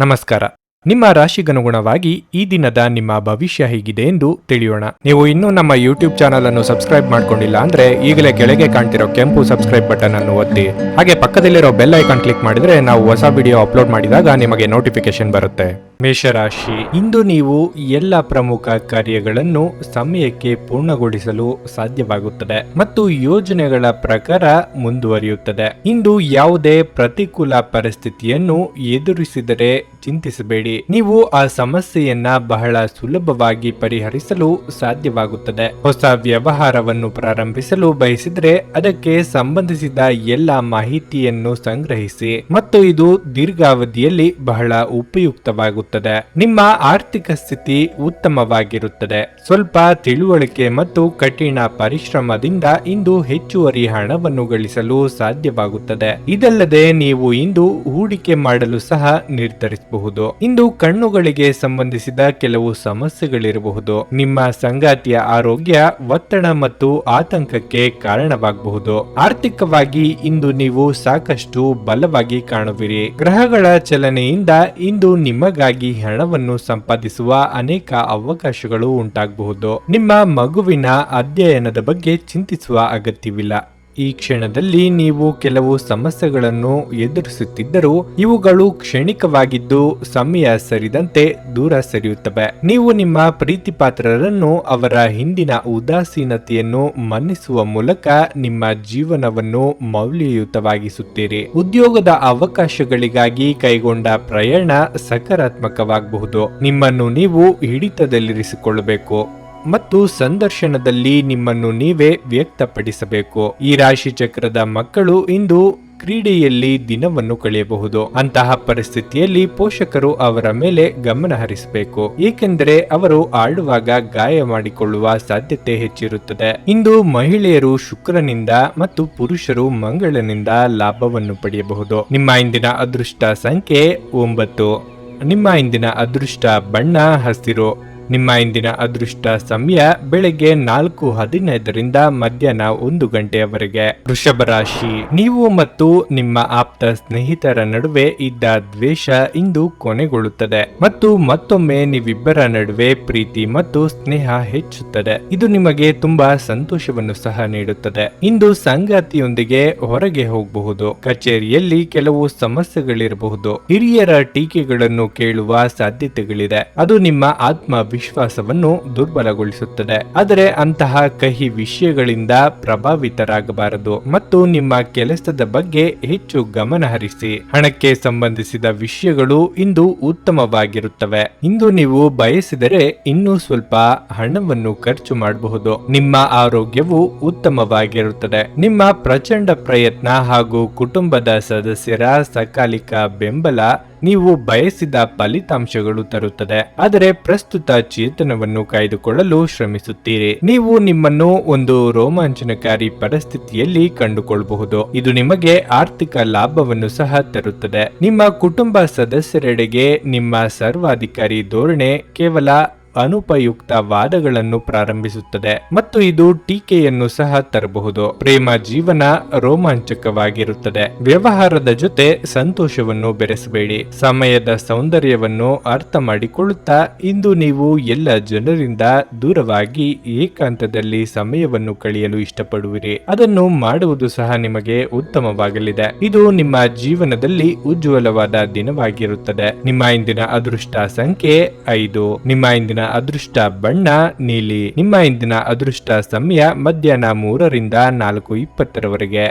ನಮಸ್ಕಾರ. ನಿಮ್ಮ ರಾಶಿಗನುಗುಣವಾಗಿ ಈ ದಿನದ ನಿಮ್ಮ ಭವಿಷ್ಯ ಹೇಗಿದೆ ಎಂದು ತಿಳಿಯೋಣ. ನೀವು ಇನ್ನೂ ನಮ್ಮ ಯೂಟ್ಯೂಬ್ ಚಾನಲ್ ಅನ್ನು ಸಬ್ಸ್ಕ್ರೈಬ್ ಮಾಡ್ಕೊಂಡಿಲ್ಲ ಅಂದ್ರೆ ಈಗಲೇ ಕೆಳಗೆ ಕಾಣ್ತಿರೋ ಕೆಂಪು ಸಬ್ಸ್ಕ್ರೈಬ್ ಬಟನ್ ಅನ್ನು ಒತ್ತಿ. ಹಾಗೆ ಪಕ್ಕದಲ್ಲಿರೋ ಬೆಲ್ ಐಕಾನ್ ಕ್ಲಿಕ್ ಮಾಡಿದ್ರೆ ನಾವು ಹೊಸ ವಿಡಿಯೋ ಅಪ್ಲೋಡ್ ಮಾಡಿದಾಗ ನಿಮಗೆ ನೋಟಿಫಿಕೇಶನ್ ಬರುತ್ತೆ. ಮೇಷರಾಶಿ, ಇಂದು ನೀವು ಎಲ್ಲ ಪ್ರಮುಖ ಕಾರ್ಯಗಳನ್ನು ಸಮಯಕ್ಕೆ ಪೂರ್ಣಗೊಳಿಸಲು ಸಾಧ್ಯವಾಗುತ್ತದೆ ಮತ್ತು ಯೋಜನೆಗಳ ಪ್ರಕಾರ ಮುಂದುವರಿಯುತ್ತದೆ. ಇಂದು ಯಾವುದೇ ಪ್ರತಿಕೂಲ ಪರಿಸ್ಥಿತಿಯನ್ನು ಎದುರಿಸಿದರೆ ಚಿಂತಿಸಬೇಡಿ. ನೀವು ಆ ಸಮಸ್ಯೆಯನ್ನ ಬಹಳ ಸುಲಭವಾಗಿ ಪರಿಹರಿಸಲು ಸಾಧ್ಯವಾಗುತ್ತದೆ. ಹೊಸ ವ್ಯವಹಾರವನ್ನು ಪ್ರಾರಂಭಿಸಲು ಬಯಸಿದರೆ ಅದಕ್ಕೆ ಸಂಬಂಧಿಸಿದ ಎಲ್ಲ ಮಾಹಿತಿಯನ್ನು ಸಂಗ್ರಹಿಸಿ ಮತ್ತು ಇದು ದೀರ್ಘಾವಧಿಯಲ್ಲಿ ಬಹಳ ಉಪಯುಕ್ತವಾಗುತ್ತದೆ. ನಿಮ್ಮ ಆರ್ಥಿಕ ಸ್ಥಿತಿ ಉತ್ತಮವಾಗಿರುತ್ತದೆ. ಸ್ವಲ್ಪ ತಿಳುವಳಿಕೆ ಮತ್ತು ಕಠಿಣ ಪರಿಶ್ರಮದಿಂದ ಇಂದು ಹೆಚ್ಚುವರಿ ಹಣವನ್ನು ಗಳಿಸಲು ಸಾಧ್ಯವಾಗುತ್ತದೆ. ಇದಲ್ಲದೆ ನೀವು ಇಂದು ಹೂಡಿಕೆ ಮಾಡಲು ಸಹ ನಿರ್ಧರಿಸಬಹುದು. ಇಂದು ಕಣ್ಣುಗಳಿಗೆ ಸಂಬಂಧಿಸಿದ ಕೆಲವು ಸಮಸ್ಯೆಗಳಿರಬಹುದು. ನಿಮ್ಮ ಸಂಗಾತಿಯ ಆರೋಗ್ಯ ಒತ್ತಡ ಮತ್ತು ಆತಂಕಕ್ಕೆ ಕಾರಣವಾಗಬಹುದು. ಆರ್ಥಿಕವಾಗಿ ಇಂದು ನೀವು ಸಾಕಷ್ಟು ಬಲವಾಗಿ ಕಾಣುವಿರಿ. ಗ್ರಹಗಳ ಚಲನೆಯಿಂದ ಇಂದು ನಿಮಗಾಗಿ ಹಣವನ್ನು ಸಂಪಾದಿಸುವ ಅನೇಕ ಅವಕಾಶಗಳು ಉಂಟಾಗಬಹುದು. ನಿಮ್ಮ ಮಗುವಿನ ಅಧ್ಯಯನದ ಬಗ್ಗೆ ಚಿಂತಿಸುವ ಅಗತ್ಯವಿಲ್ಲ. ಈ ಕ್ಷಣದಲ್ಲಿ ನೀವು ಕೆಲವು ಸಮಸ್ಯೆಗಳನ್ನು ಎದುರಿಸುತ್ತಿದ್ದರೂ ಇವುಗಳು ಕ್ಷಣಿಕವಾಗಿದ್ದು ಸಮಯ ಸರಿದಂತೆ ದೂರ ಸರಿಯುತ್ತವೆ. ನೀವು ನಿಮ್ಮ ಪ್ರೀತಿಪಾತ್ರರನ್ನು ಅವರ ಹಿಂದಿನ ಉದಾಸೀನತೆಯನ್ನು ಮನ್ನಿಸುವ ಮೂಲಕ ನಿಮ್ಮ ಜೀವನವನ್ನು ಮೌಲ್ಯಯುತವಾಗಿಸುತ್ತೀರಿ. ಉದ್ಯೋಗದ ಅವಕಾಶಗಳಿಗಾಗಿ ಕೈಗೊಂಡ ಪ್ರಯಾಣ ಸಕಾರಾತ್ಮಕವಾಗಬಹುದು. ನಿಮ್ಮನ್ನು ನೀವು ಹಿಡಿತದಲ್ಲಿರಿಸಿಕೊಳ್ಳಬೇಕು ಮತ್ತು ಸಂದರ್ಶನದಲ್ಲಿ ನಿಮ್ಮನ್ನು ನೀವೇ ವ್ಯಕ್ತಪಡಿಸಬೇಕು. ಈ ರಾಶಿ ಚಕ್ರದ ಮಕ್ಕಳು ಇಂದು ಕ್ರೀಡೆಯಲ್ಲಿ ದಿನವನ್ನು ಕಳೆಯಬಹುದು. ಅಂತಹ ಪರಿಸ್ಥಿತಿಯಲ್ಲಿ ಪೋಷಕರು ಅವರ ಮೇಲೆ ಗಮನ ಹರಿಸಬೇಕು, ಏಕೆಂದರೆ ಅವರು ಆಡುವಾಗ ಗಾಯ ಮಾಡಿಕೊಳ್ಳುವ ಸಾಧ್ಯತೆ ಹೆಚ್ಚಿರುತ್ತದೆ. ಇಂದು ಮಹಿಳೆಯರು ಶುಕ್ರನಿಂದ ಮತ್ತು ಪುರುಷರು ಮಂಗಳನಿಂದ ಲಾಭವನ್ನು ಪಡೆಯಬಹುದು. ನಿಮ್ಮ ಇಂದಿನ ಅದೃಷ್ಟ ಸಂಖ್ಯೆ 9. ನಿಮ್ಮ ಇಂದಿನ ಅದೃಷ್ಟ ಬಣ್ಣ ಹಸಿರು. ನಿಮ್ಮ ಇಂದಿನ ಅದೃಷ್ಟ ಸಮಯ ಬೆಳಗ್ಗೆ 4:15 ಮಧ್ಯಾಹ್ನ 1 ಗಂಟೆಯವರೆಗೆ. ವೃಷಭ ರಾಶಿ, ನೀವು ಮತ್ತು ನಿಮ್ಮ ಆಪ್ತ ಸ್ನೇಹಿತರ ನಡುವೆ ಇದ್ದ ದ್ವೇಷ ಇಂದು ಕೊನೆಗೊಳ್ಳುತ್ತದೆ ಮತ್ತು ಮತ್ತೊಮ್ಮೆ ನೀವಿಬ್ಬರ ನಡುವೆ ಪ್ರೀತಿ ಮತ್ತು ಸ್ನೇಹ ಹೆಚ್ಚುತ್ತದೆ. ಇದು ನಿಮಗೆ ತುಂಬಾ ಸಂತೋಷವನ್ನು ಸಹ ನೀಡುತ್ತದೆ. ಇಂದು ಸಂಗಾತಿಯೊಂದಿಗೆ ಹೊರಗೆ ಹೋಗಬಹುದು. ಕಚೇರಿಯಲ್ಲಿ ಕೆಲವು ಸಮಸ್ಯೆಗಳಿರಬಹುದು. ಹಿರಿಯರ ಟೀಕೆಗಳನ್ನು ಕೇಳುವ ಸಾಧ್ಯತೆಗಳಿದೆ. ಅದು ನಿಮ್ಮ ವಿಶ್ವಾಸವನ್ನು ದುರ್ಬಲಗೊಳಿಸುತ್ತದೆ. ಆದರೆ ಅಂತಹ ಕಹಿ ವಿಷಯಗಳಿಂದ ಪ್ರಭಾವಿತರಾಗಬಾರದು ಮತ್ತು ನಿಮ್ಮ ಕೆಲಸದ ಬಗ್ಗೆ ಹೆಚ್ಚು ಗಮನ ಹರಿಸಿ. ಹಣಕ್ಕೆ ಸಂಬಂಧಿಸಿದ ವಿಷಯಗಳು ಇಂದು ಉತ್ತಮವಾಗಿರುತ್ತವೆ. ಇಂದು ನೀವು ಬಯಸಿದರೆ ಇನ್ನೂ ಸ್ವಲ್ಪ ಹಣವನ್ನು ಖರ್ಚು ಮಾಡಬಹುದು. ನಿಮ್ಮ ಆರೋಗ್ಯವು ಉತ್ತಮವಾಗಿರುತ್ತದೆ. ನಿಮ್ಮ ಪ್ರಚಂಡ ಪ್ರಯತ್ನ ಹಾಗೂ ಕುಟುಂಬದ ಸದಸ್ಯರ ಸಕಾಲಿಕ ಬೆಂಬಲ ನೀವು ಬಯಸಿದ ಫಲಿತಾಂಶಗಳು ತರುತ್ತದೆ. ಆದರೆ ಪ್ರಸ್ತುತ ಚೇತನವನ್ನು ಕಾಯ್ದುಕೊಳ್ಳಲು ಶ್ರಮಿಸುತ್ತೀರಿ. ನೀವು ನಿಮ್ಮನ್ನು ಒಂದು ರೋಮಾಂಚನಕಾರಿ ಪರಿಸ್ಥಿತಿಯಲ್ಲಿ ಕಂಡುಕೊಳ್ಳಬಹುದು. ಇದು ನಿಮಗೆ ಆರ್ಥಿಕ ಲಾಭವನ್ನು ಸಹ ತರುತ್ತದೆ. ನಿಮ್ಮ ಕುಟುಂಬ ಸದಸ್ಯರೆಡೆಗೆ ನಿಮ್ಮ ಸರ್ವಾಧಿಕಾರಿ ಧೋರಣೆ ಕೇವಲ ಅನುಪಯುಕ್ತ ವಾದಗಳನ್ನು ಪ್ರಾರಂಭಿಸುತ್ತದೆ ಮತ್ತು ಇದು ಟೀಕೆಯನ್ನು ಸಹ ತರಬಹುದು. ಪ್ರೇಮ ಜೀವನ ರೋಮಾಂಚಕವಾಗಿರುತ್ತದೆ. ವ್ಯವಹಾರದ ಜೊತೆ ಸಂತೋಷವನ್ನು ಬೆರೆಸಬೇಡಿ. ಸಮಯದ ಸೌಂದರ್ಯವನ್ನು ಅರ್ಥ ಮಾಡಿಕೊಳ್ಳುತ್ತಾ ಇಂದು ನೀವು ಎಲ್ಲ ಜನರಿಂದ ದೂರವಾಗಿ ಏಕಾಂತದಲ್ಲಿ ಸಮಯವನ್ನು ಕಳೆಯಲು ಇಷ್ಟಪಡುವಿರಿ. ಅದನ್ನು ಮಾಡುವುದು ಸಹ ನಿಮಗೆ ಉತ್ತಮವಾಗಲಿದೆ. ಇದು ನಿಮ್ಮ ಜೀವನದಲ್ಲಿ ಉಜ್ವಲವಾದ ದಿನವಾಗಿರುತ್ತದೆ. ನಿಮ್ಮ ಇಂದಿನ ಅದೃಷ್ಟ ಸಂಖ್ಯೆ 5. ನಿಮ್ಮ ಇಂದಿನ ಅದೃಷ್ಟ ಬಣ್ಣ ನೀಲಿ. ನಿಮ್ಮ ಇಂದಿನ ಅದೃಷ್ಟ ಸಮಯ ಮಧ್ಯಾಹ್ನ 3ರಿಂದ 4:20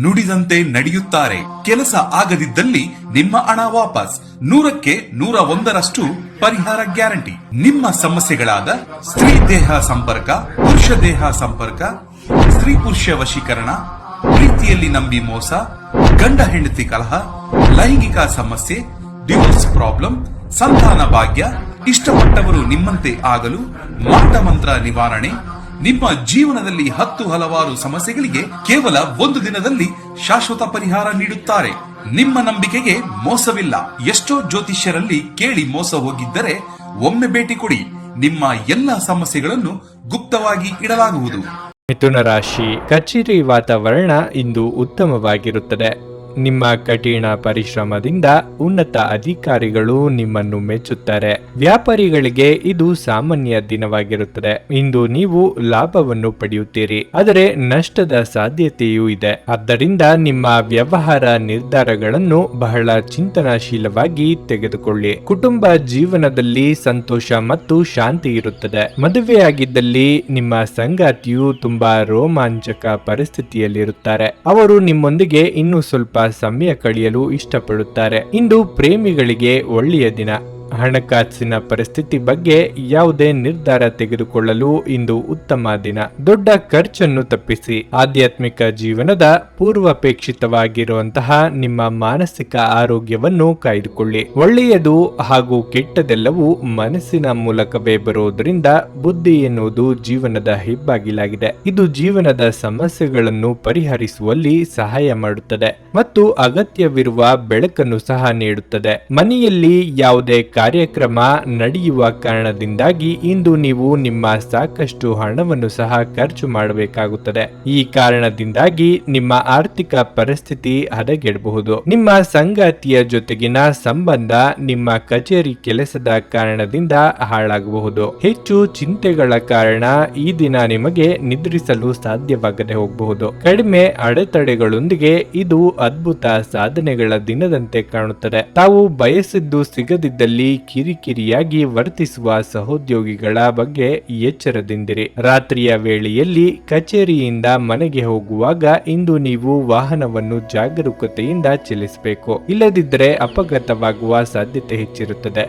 ನುಡಿದಂತೆ ನಡೆಯುತ್ತಾರೆ. ಕೆಲಸ ಆಗದಿದ್ದಲ್ಲಿ ನಿಮ್ಮ ಹಣ ವಾಪಸ್. 100ಕ್ಕೆ 101ರಷ್ಟು ಪರಿಹಾರ ಗ್ಯಾರಂಟಿ. ನಿಮ್ಮ ಸಮಸ್ಯೆಗಳಾದ ಸ್ತ್ರೀ ದೇಹ ಸಂಪರ್ಕ, ಪುರುಷ ದೇಹ ಸಂಪರ್ಕ, ಸ್ತ್ರೀ ಪುರುಷ ವಶೀಕರಣ, ಪ್ರೀತಿಯಲ್ಲಿ ನಂಬಿ ಮೋಸ, ಗಂಡ ಹೆಂಡತಿ ಕಲಹ, ಲೈಂಗಿಕ ಸಮಸ್ಯೆ, ಡಿವೋರ್ಸ್ ಪ್ರಾಬ್ಲಮ್, ಸಂತಾನ ಭಾಗ್ಯ, ಇಷ್ಟಪಟ್ಟವರು ನಿಮ್ಮಂತೆ ಆಗಲು ಮಾಟ ಮಂತ್ರ ನಿವಾರಣೆ, ನಿಮ್ಮ ಜೀವನದಲ್ಲಿ 10 ಹಲವಾರು ಸಮಸ್ಯೆಗಳಿಗೆ ಕೇವಲ 1 ದಿನದಲ್ಲಿ ಶಾಶ್ವತ ಪರಿಹಾರ ನೀಡುತ್ತಾರೆ. ನಿಮ್ಮ ನಂಬಿಕೆಗೆ ಮೋಸವಿಲ್ಲ. ಎಷ್ಟೋ ಜ್ಯೋತಿಷ್ಯರಲ್ಲಿ ಕೇಳಿ ಮೋಸ ಹೋಗಿದ್ದರೆ ಒಮ್ಮೆ ಭೇಟಿ ಕೊಡಿ. ನಿಮ್ಮ ಎಲ್ಲ ಸಮಸ್ಯೆಗಳನ್ನು ಗುಪ್ತವಾಗಿ ಇಡಲಾಗುವುದು. ಮಿಥುನ ರಾಶಿ, ಕಚೇರಿ ವಾತಾವರಣ ಇಂದು ಉತ್ತಮವಾಗಿರುತ್ತದೆ. ನಿಮ್ಮ ಕಠಿಣ ಪರಿಶ್ರಮದಿಂದ ಉನ್ನತ ಅಧಿಕಾರಿಗಳು ನಿಮ್ಮನ್ನು ಮೆಚ್ಚುತ್ತಾರೆ. ವ್ಯಾಪಾರಿಗಳಿಗೆ ಇದು ಸಾಮಾನ್ಯ ದಿನವಾಗಿರುತ್ತದೆ. ಇಂದು ನೀವು ಲಾಭವನ್ನು ಪಡೆಯುತ್ತೀರಿ, ಆದರೆ ನಷ್ಟದ ಸಾಧ್ಯತೆಯೂ ಇದೆ. ಆದ್ದರಿಂದ ನಿಮ್ಮ ವ್ಯವಹಾರ ನಿರ್ಧಾರಗಳನ್ನು ಬಹಳ ಚಿಂತನಾಶೀಲವಾಗಿ ತೆಗೆದುಕೊಳ್ಳಿ. ಕುಟುಂಬ ಜೀವನದಲ್ಲಿ ಸಂತೋಷ ಮತ್ತು ಶಾಂತಿ ಇರುತ್ತದೆ. ಮದುವೆಯಾಗಿದ್ದಲ್ಲಿ ನಿಮ್ಮ ಸಂಗಾತಿಯು ತುಂಬಾ ರೋಮಾಂಚಕ ಪರಿಸ್ಥಿತಿಯಲ್ಲಿರುತ್ತಾರೆ. ಅವರು ನಿಮ್ಮೊಂದಿಗೆ ಇನ್ನೂ ಸ್ವಲ್ಪ ಸಮಯ ಕಳೆಯಲು ಇಷ್ಟಪಡುತ್ತಾರೆ. ಇಂದು ಪ್ರೇಮಿಗಳಿಗೆ ಒಳ್ಳೆಯ ದಿನ. ಹಣಕಾಸಿನ ಪರಿಸ್ಥಿತಿ ಬಗ್ಗೆ ಯಾವುದೇ ನಿರ್ಧಾರ ತೆಗೆದುಕೊಳ್ಳಲು ಇಂದು ಉತ್ತಮ ದಿನ. ದೊಡ್ಡ ಖರ್ಚನ್ನು ತಪ್ಪಿಸಿ. ಆಧ್ಯಾತ್ಮಿಕ ಜೀವನದ ಪೂರ್ವಾಪೇಕ್ಷಿತವಾಗಿರುವಂತಹ ನಿಮ್ಮ ಮಾನಸಿಕ ಆರೋಗ್ಯವನ್ನು ಕಾಯ್ದುಕೊಳ್ಳಿ. ಒಳ್ಳೆಯದು ಹಾಗೂ ಕೆಟ್ಟದೆಲ್ಲವೂ ಮನಸ್ಸಿನ ಮೂಲಕವೇ ಬರುವುದರಿಂದ ಬುದ್ಧಿ ಎನ್ನುವುದು ಜೀವನದ ಹೆಬ್ಬಾಗಿಲಾಗಿದೆ. ಇದು ಜೀವನದ ಸಮಸ್ಯೆಗಳನ್ನು ಪರಿಹರಿಸುವಲ್ಲಿ ಸಹಾಯ ಮಾಡುತ್ತದೆ ಮತ್ತು ಅಗತ್ಯವಿರುವ ಬೆಳಕನ್ನು ಸಹ ನೀಡುತ್ತದೆ. ಮನೆಯಲ್ಲಿ ಯಾವುದೇ ಕಾರ್ಯಕ್ರಮ ನಡೆಯುವ ಕಾರಣದಿಂದಾಗಿ ಇಂದು ನೀವು ನಿಮ್ಮ ಸಾಕಷ್ಟು ಹಣವನ್ನು ಸಹ ಖರ್ಚು ಮಾಡಬೇಕಾಗುತ್ತದೆ. ಈ ಕಾರಣದಿಂದಾಗಿ ನಿಮ್ಮ ಆರ್ಥಿಕ ಪರಿಸ್ಥಿತಿ ಹದಗೆಡಬಹುದು. ನಿಮ್ಮ ಸಂಗಾತಿಯ ಜೊತೆಗಿನ ಸಂಬಂಧ ನಿಮ್ಮ ಕಚೇರಿ ಕೆಲಸದ ಕಾರಣದಿಂದ ಹಾಳಾಗಬಹುದು. ಹೆಚ್ಚು ಚಿಂತೆಗಳ ಕಾರಣ ಈ ದಿನ ನಿಮಗೆ ನಿದ್ರಿಸಲು ಸಾಧ್ಯವಾಗದೆ ಹೋಗಬಹುದು. ಕಡಿಮೆ ಅಡೆತಡೆಗಳೊಂದಿಗೆ ಇದು ಅದ್ಭುತ ಸಾಧನೆಗಳ ದಿನದಂತೆ ಕಾಣುತ್ತದೆ. ತಾವು ಬಯಸಿದ್ದು ಸಿಗದಿದ್ದಲ್ಲಿ ಕಿರಿಕಿರಿಯಾಗಿ ವರ್ತಿಸುವ ಸಹೋದ್ಯೋಗಿಗಳ ಬಗ್ಗೆ ಎಚ್ಚರದಿಂದಿರಿ. ರಾತ್ರಿಯ ವೇಳೆಯಲ್ಲಿ ಕಚೇರಿಯಿಂದ ಮನೆಗೆ ಹೋಗುವಾಗ ಇಂದು ನೀವು ವಾಹನವನ್ನು ಜಾಗರೂಕತೆಯಿಂದ ಚಲಿಸಬೇಕು. ಇಲ್ಲದಿದ್ದರೆ ಅಪಘಾತವಾಗುವ ಸಾಧ್ಯತೆ ಹೆಚ್ಚಿರುತ್ತದೆ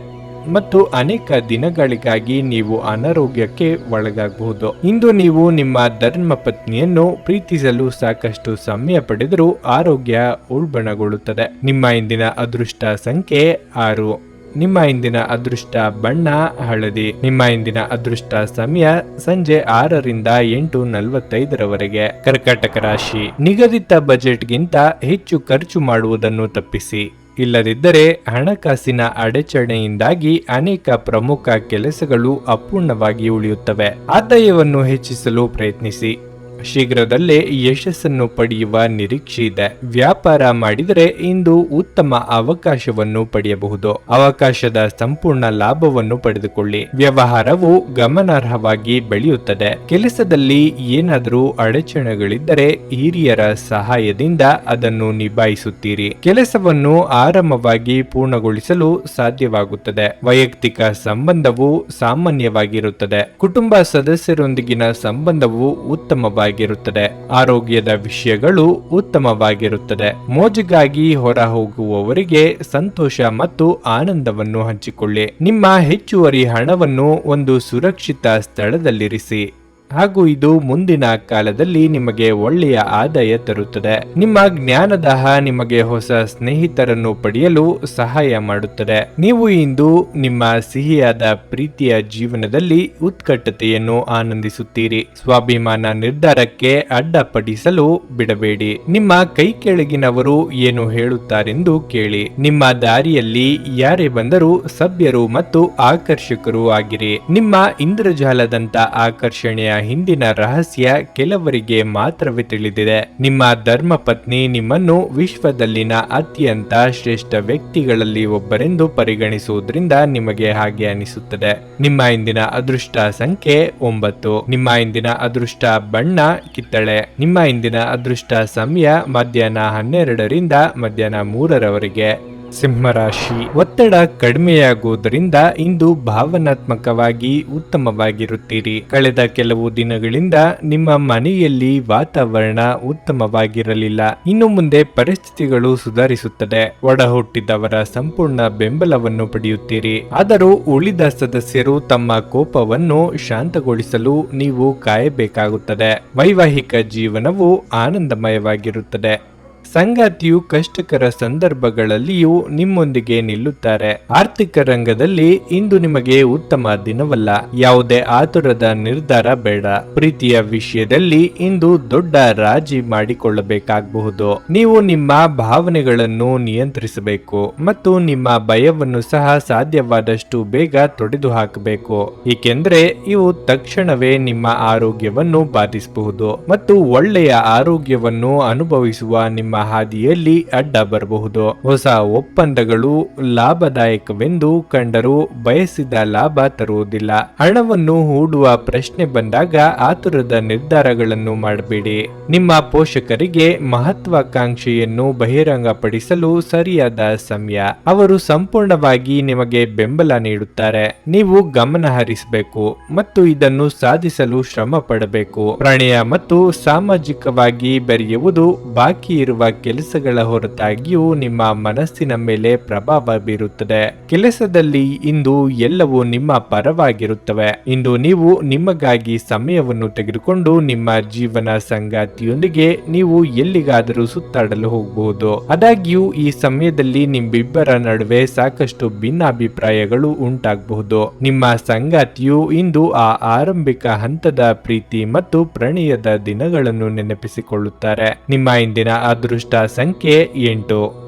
ಮತ್ತು ಅನೇಕ ದಿನಗಳಿಗಾಗಿ ನೀವು ಅನಾರೋಗ್ಯಕ್ಕೆ ಒಳಗಾಗಬಹುದು. ಇಂದು ನೀವು ನಿಮ್ಮ ಧರ್ಮ ಪತ್ನಿಯನ್ನು ಪ್ರೀತಿಸಲು ಸಾಕಷ್ಟು ಸಮಯ ಪಡೆದರೂ ಆರೋಗ್ಯ ಉಲ್ಬಣಗೊಳ್ಳುತ್ತದೆ. ನಿಮ್ಮ ಇಂದಿನ ಅದೃಷ್ಟ ಸಂಖ್ಯೆ 6. ನಿಮ್ಮ ಇಂದಿನ ಅದೃಷ್ಟ ಬಣ್ಣ ಹಳದಿ. ನಿಮ್ಮ ಇಂದಿನ ಅದೃಷ್ಟ ಸಮಯ ಸಂಜೆ 6ರಿಂದ 8:45 ಕರ್ಕಾಟಕ ರಾಶಿ. ನಿಗದಿತ ಬಜೆಟ್ಗಿಂತ ಹೆಚ್ಚು ಖರ್ಚು ಮಾಡುವುದನ್ನು ತಪ್ಪಿಸಿ. ಇಲ್ಲದಿದ್ದರೆ ಹಣಕಾಸಿನ ಅಡಚಣೆಯಿಂದಾಗಿ ಅನೇಕ ಪ್ರಮುಖ ಕೆಲಸಗಳು ಅಪೂರ್ಣವಾಗಿ ಉಳಿಯುತ್ತವೆ. ಆದಾಯವನ್ನು ಹೆಚ್ಚಿಸಲು ಪ್ರಯತ್ನಿಸಿ. ಶೀಘ್ರದಲ್ಲೇ ಯಶಸ್ಸನ್ನು ಪಡೆಯುವ ನಿರೀಕ್ಷೆ ಇದೆ. ವ್ಯಾಪಾರ ಮಾಡಿದರೆ ಇಂದು ಉತ್ತಮ ಅವಕಾಶವನ್ನು ಪಡೆಯಬಹುದು. ಅವಕಾಶದ ಸಂಪೂರ್ಣ ಲಾಭವನ್ನು ಪಡೆದುಕೊಳ್ಳಿ. ವ್ಯವಹಾರವು ಗಮನಾರ್ಹವಾಗಿ ಬೆಳೆಯುತ್ತದೆ. ಕೆಲಸದಲ್ಲಿ ಏನಾದರೂ ಅಡಚಣೆಗಳಿದ್ದರೆ ಹಿರಿಯರ ಸಹಾಯದಿಂದ ಅದನ್ನು ನಿಭಾಯಿಸುತ್ತೀರಿ. ಕೆಲಸವನ್ನು ಆರಾಮವಾಗಿ ಪೂರ್ಣಗೊಳಿಸಲು ಸಾಧ್ಯವಾಗುತ್ತದೆ. ವೈಯಕ್ತಿಕ ಸಂಬಂಧವು ಸಾಮಾನ್ಯವಾಗಿರುತ್ತದೆ. ಕುಟುಂಬ ಸದಸ್ಯರೊಂದಿಗಿನ ಸಂಬಂಧವು ಉತ್ತಮವಾಗಿ ಆರೋಗ್ಯದ ವಿಷಯಗಳು ಉತ್ತಮವಾಗಿರುತ್ತದೆ. ಮೋಜಿಗಾಗಿ ಹೊರ ಹೋಗುವವರಿಗೆ ಸಂತೋಷ ಮತ್ತು ಆನಂದವನ್ನು ಹಂಚಿಕೊಳ್ಳಿ. ನಿಮ್ಮ ಹೆಚ್ಚುವರಿ ಹಣವನ್ನು ಒಂದು ಸುರಕ್ಷಿತ ಸ್ಥಳದಲ್ಲಿರಿಸಿ ಹಾಗೂ ಇದು ಮುಂದಿನ ಕಾಲದಲ್ಲಿ ನಿಮಗೆ ಒಳ್ಳೆಯ ಆದಾಯ ತರುತ್ತದೆ. ನಿಮ್ಮ ಜ್ಞಾನದಾಹ ನಿಮಗೆ ಹೊಸ ಸ್ನೇಹಿತರನ್ನು ಪಡೆಯಲು ಸಹಾಯ ಮಾಡುತ್ತದೆ. ನೀವು ಇಂದು ನಿಮ್ಮ ಸಿಹಿಯಾದ ಪ್ರೀತಿಯ ಜೀವನದಲ್ಲಿ ಉತ್ಕಟತೆಯನ್ನು ಆನಂದಿಸುತ್ತೀರಿ. ಸ್ವಾಭಿಮಾನ ನಿರ್ಧಾರಕ್ಕೆ ಅಡ್ಡಪಡಿಸಲು ಬಿಡಬೇಡಿ. ನಿಮ್ಮ ಕೈ ಕೆಳಗಿನವರು ಏನು ಹೇಳುತ್ತಾರೆಂದು ಕೇಳಿ. ನಿಮ್ಮ ದಾರಿಯಲ್ಲಿ ಯಾರೇ ಬಂದರೂ ಸಭ್ಯರು ಮತ್ತು ಆಕರ್ಷಕರು ಆಗಿರಿ. ನಿಮ್ಮ ಇಂದ್ರಜಾಲದಂತ ಆಕರ್ಷಣೆಯ ಹಿಂದಿನ ರಹಸ್ಯ ಕೆಲವರಿಗೆ ಮಾತ್ರವೇ ತಿಳಿದಿದೆ. ನಿಮ್ಮ ಧರ್ಮ ಪತ್ನಿ ನಿಮ್ಮನ್ನು ವಿಶ್ವದಲ್ಲಿನ ಅತ್ಯಂತ ಶ್ರೇಷ್ಠ ವ್ಯಕ್ತಿಗಳಲ್ಲಿ ಒಬ್ಬರೆಂದು ಪರಿಗಣಿಸುವುದರಿಂದ ನಿಮಗೆ ಹಾಗೆ ಅನಿಸುತ್ತದೆ. ನಿಮ್ಮ ಇಂದಿನ ಅದೃಷ್ಟ ಸಂಖ್ಯೆ 9. ನಿಮ್ಮ ಇಂದಿನ ಅದೃಷ್ಟ ಬಣ್ಣ ಕಿತ್ತಳೆ. ನಿಮ್ಮ ಇಂದಿನ ಅದೃಷ್ಟ ಸಮಯ ಮಧ್ಯಾಹ್ನ 12ರಿಂದ ಮಧ್ಯಾಹ್ನ 3ರವರೆಗೆ. ಸಿಂಹರಾಶಿ. ಒತ್ತಡ ಕಡಿಮೆಯಾಗುವುದರಿಂದ ಇಂದು ಭಾವನಾತ್ಮಕವಾಗಿ ಉತ್ತಮವಾಗಿರುತ್ತೀರಿ. ಕಳೆದ ಕೆಲವು ದಿನಗಳಿಂದ ನಿಮ್ಮ ಮನೆಯಲ್ಲಿ ವಾತಾವರಣ ಉತ್ತಮವಾಗಿರಲಿಲ್ಲ. ಇನ್ನು ಮುಂದೆ ಪರಿಸ್ಥಿತಿಗಳು ಸುಧಾರಿಸುತ್ತದೆ. ಒಡ ಹುಟ್ಟಿದವರ ಸಂಪೂರ್ಣ ಬೆಂಬಲವನ್ನು ಪಡೆಯುತ್ತೀರಿ. ಆದರೂ ಉಳಿದ ಸದಸ್ಯರು ತಮ್ಮ ಕೋಪವನ್ನು ಶಾಂತಗೊಳಿಸಲು ನೀವು ಕಾಯಬೇಕಾಗುತ್ತದೆ. ವೈವಾಹಿಕ ಜೀವನವು ಆನಂದಮಯವಾಗಿರುತ್ತದೆ. ಸಂಗಾತಿಯು ಕಷ್ಟಕರ ಸಂದರ್ಭಗಳಲ್ಲಿಯೂ ನಿಮ್ಮೊಂದಿಗೆ ನಿಲ್ಲುತ್ತಾರೆ. ಆರ್ಥಿಕ ರಂಗದಲ್ಲಿ ಇಂದು ನಿಮಗೆ ಉತ್ತಮ ದಿನವಲ್ಲ. ಯಾವುದೇ ಆತುರದ ನಿರ್ಧಾರ ಬೇಡ. ಪ್ರೀತಿಯ ವಿಷಯದಲ್ಲಿ ಇಂದು ದೊಡ್ಡ ರಾಜಿ ಮಾಡಿಕೊಳ್ಳಬೇಕಾಗಬಹುದು. ನೀವು ನಿಮ್ಮ ಭಾವನೆಗಳನ್ನು ನಿಯಂತ್ರಿಸಬೇಕು ಮತ್ತು ನಿಮ್ಮ ಭಯವನ್ನು ಸಹ ಸಾಧ್ಯವಾದಷ್ಟು ಬೇಗ ತೊಡೆದು ಹಾಕಬೇಕು, ಏಕೆಂದರೆ ಇವು ತಕ್ಷಣವೇ ನಿಮ್ಮ ಆರೋಗ್ಯವನ್ನು ಬಾಧಿಸಬಹುದು ಮತ್ತು ಒಳ್ಳೆಯ ಆರೋಗ್ಯವನ್ನು ಅನುಭವಿಸುವ ನಿಮ್ಮ ನಿಮ್ಮ ಹಾದಿಯಲ್ಲಿ ಅಡ್ಡ ಬರಬಹುದು. ಹೊಸ ಒಪ್ಪಂದಗಳು ಲಾಭದಾಯಕವೆಂದು ಕಂಡರೂ ಬಯಸಿದ ಲಾಭ ತರುವುದಿಲ್ಲ. ಹಣವನ್ನು ಹೂಡುವ ಪ್ರಶ್ನೆ ಬಂದಾಗ ಆತುರದ ನಿರ್ಧಾರಗಳನ್ನು ಮಾಡಬೇಡಿ. ನಿಮ್ಮ ಪೋಷಕರಿಗೆ ಮಹತ್ವಾಕಾಂಕ್ಷೆಯನ್ನು ಬಹಿರಂಗಪಡಿಸಲು ಸರಿಯಾದ ಸಮಯ. ಅವರು ಸಂಪೂರ್ಣವಾಗಿ ನಿಮಗೆ ಬೆಂಬಲ ನೀಡುತ್ತಾರೆ. ನೀವು ಗಮನ ಹರಿಸಬೇಕು ಮತ್ತು ಇದನ್ನು ಸಾಧಿಸಲು ಶ್ರಮ ಪಡಬೇಕು. ಪ್ರಣಯ ಮತ್ತು ಸಾಮಾಜಿಕವಾಗಿ ಬೆರೆಯುವುದು ಬಾಕಿ ಇರುವ ಕೆಲಸಗಳ ಹೊರತಾಗಿಯೂ ನಿಮ್ಮ ಮನಸ್ಸಿನ ಮೇಲೆ ಪ್ರಭಾವ ಬೀರುತ್ತದೆ. ಕೆಲಸದಲ್ಲಿ ಇಂದು ಎಲ್ಲವೂ ನಿಮ್ಮ ಪರವಾಗಿರುತ್ತವೆ. ಇಂದು ನೀವು ನಿಮಗಾಗಿ ಸಮಯವನ್ನು ತೆಗೆದುಕೊಂಡು ನಿಮ್ಮ ಜೀವನ ಸಂಗಾತಿಯೊಂದಿಗೆ ನೀವು ಎಲ್ಲಿಗಾದರೂ ಸುತ್ತಾಡಲು ಹೋಗಬಹುದು. ಆದಾಗ್ಯೂ ಈ ಸಮಯದಲ್ಲಿ ನಿಮ್ಮಿಬ್ಬರ ನಡುವೆ ಸಾಕಷ್ಟು ಭಿನ್ನಾಭಿಪ್ರಾಯಗಳು ಉಂಟಾಗಬಹುದು. ನಿಮ್ಮ ಸಂಗಾತಿಯು ಇಂದು ಆ ಆರಂಭಿಕ ಹಂತದ ಪ್ರೀತಿ ಮತ್ತು ಪ್ರಣಯದ ದಿನಗಳನ್ನು ನೆನಪಿಸಿಕೊಳ್ಳುತ್ತಾರೆ. ನಿಮ್ಮ ಇಂದಿನ ಅದೃಷ್ಟ ಸಂಖ್ಯೆ 8.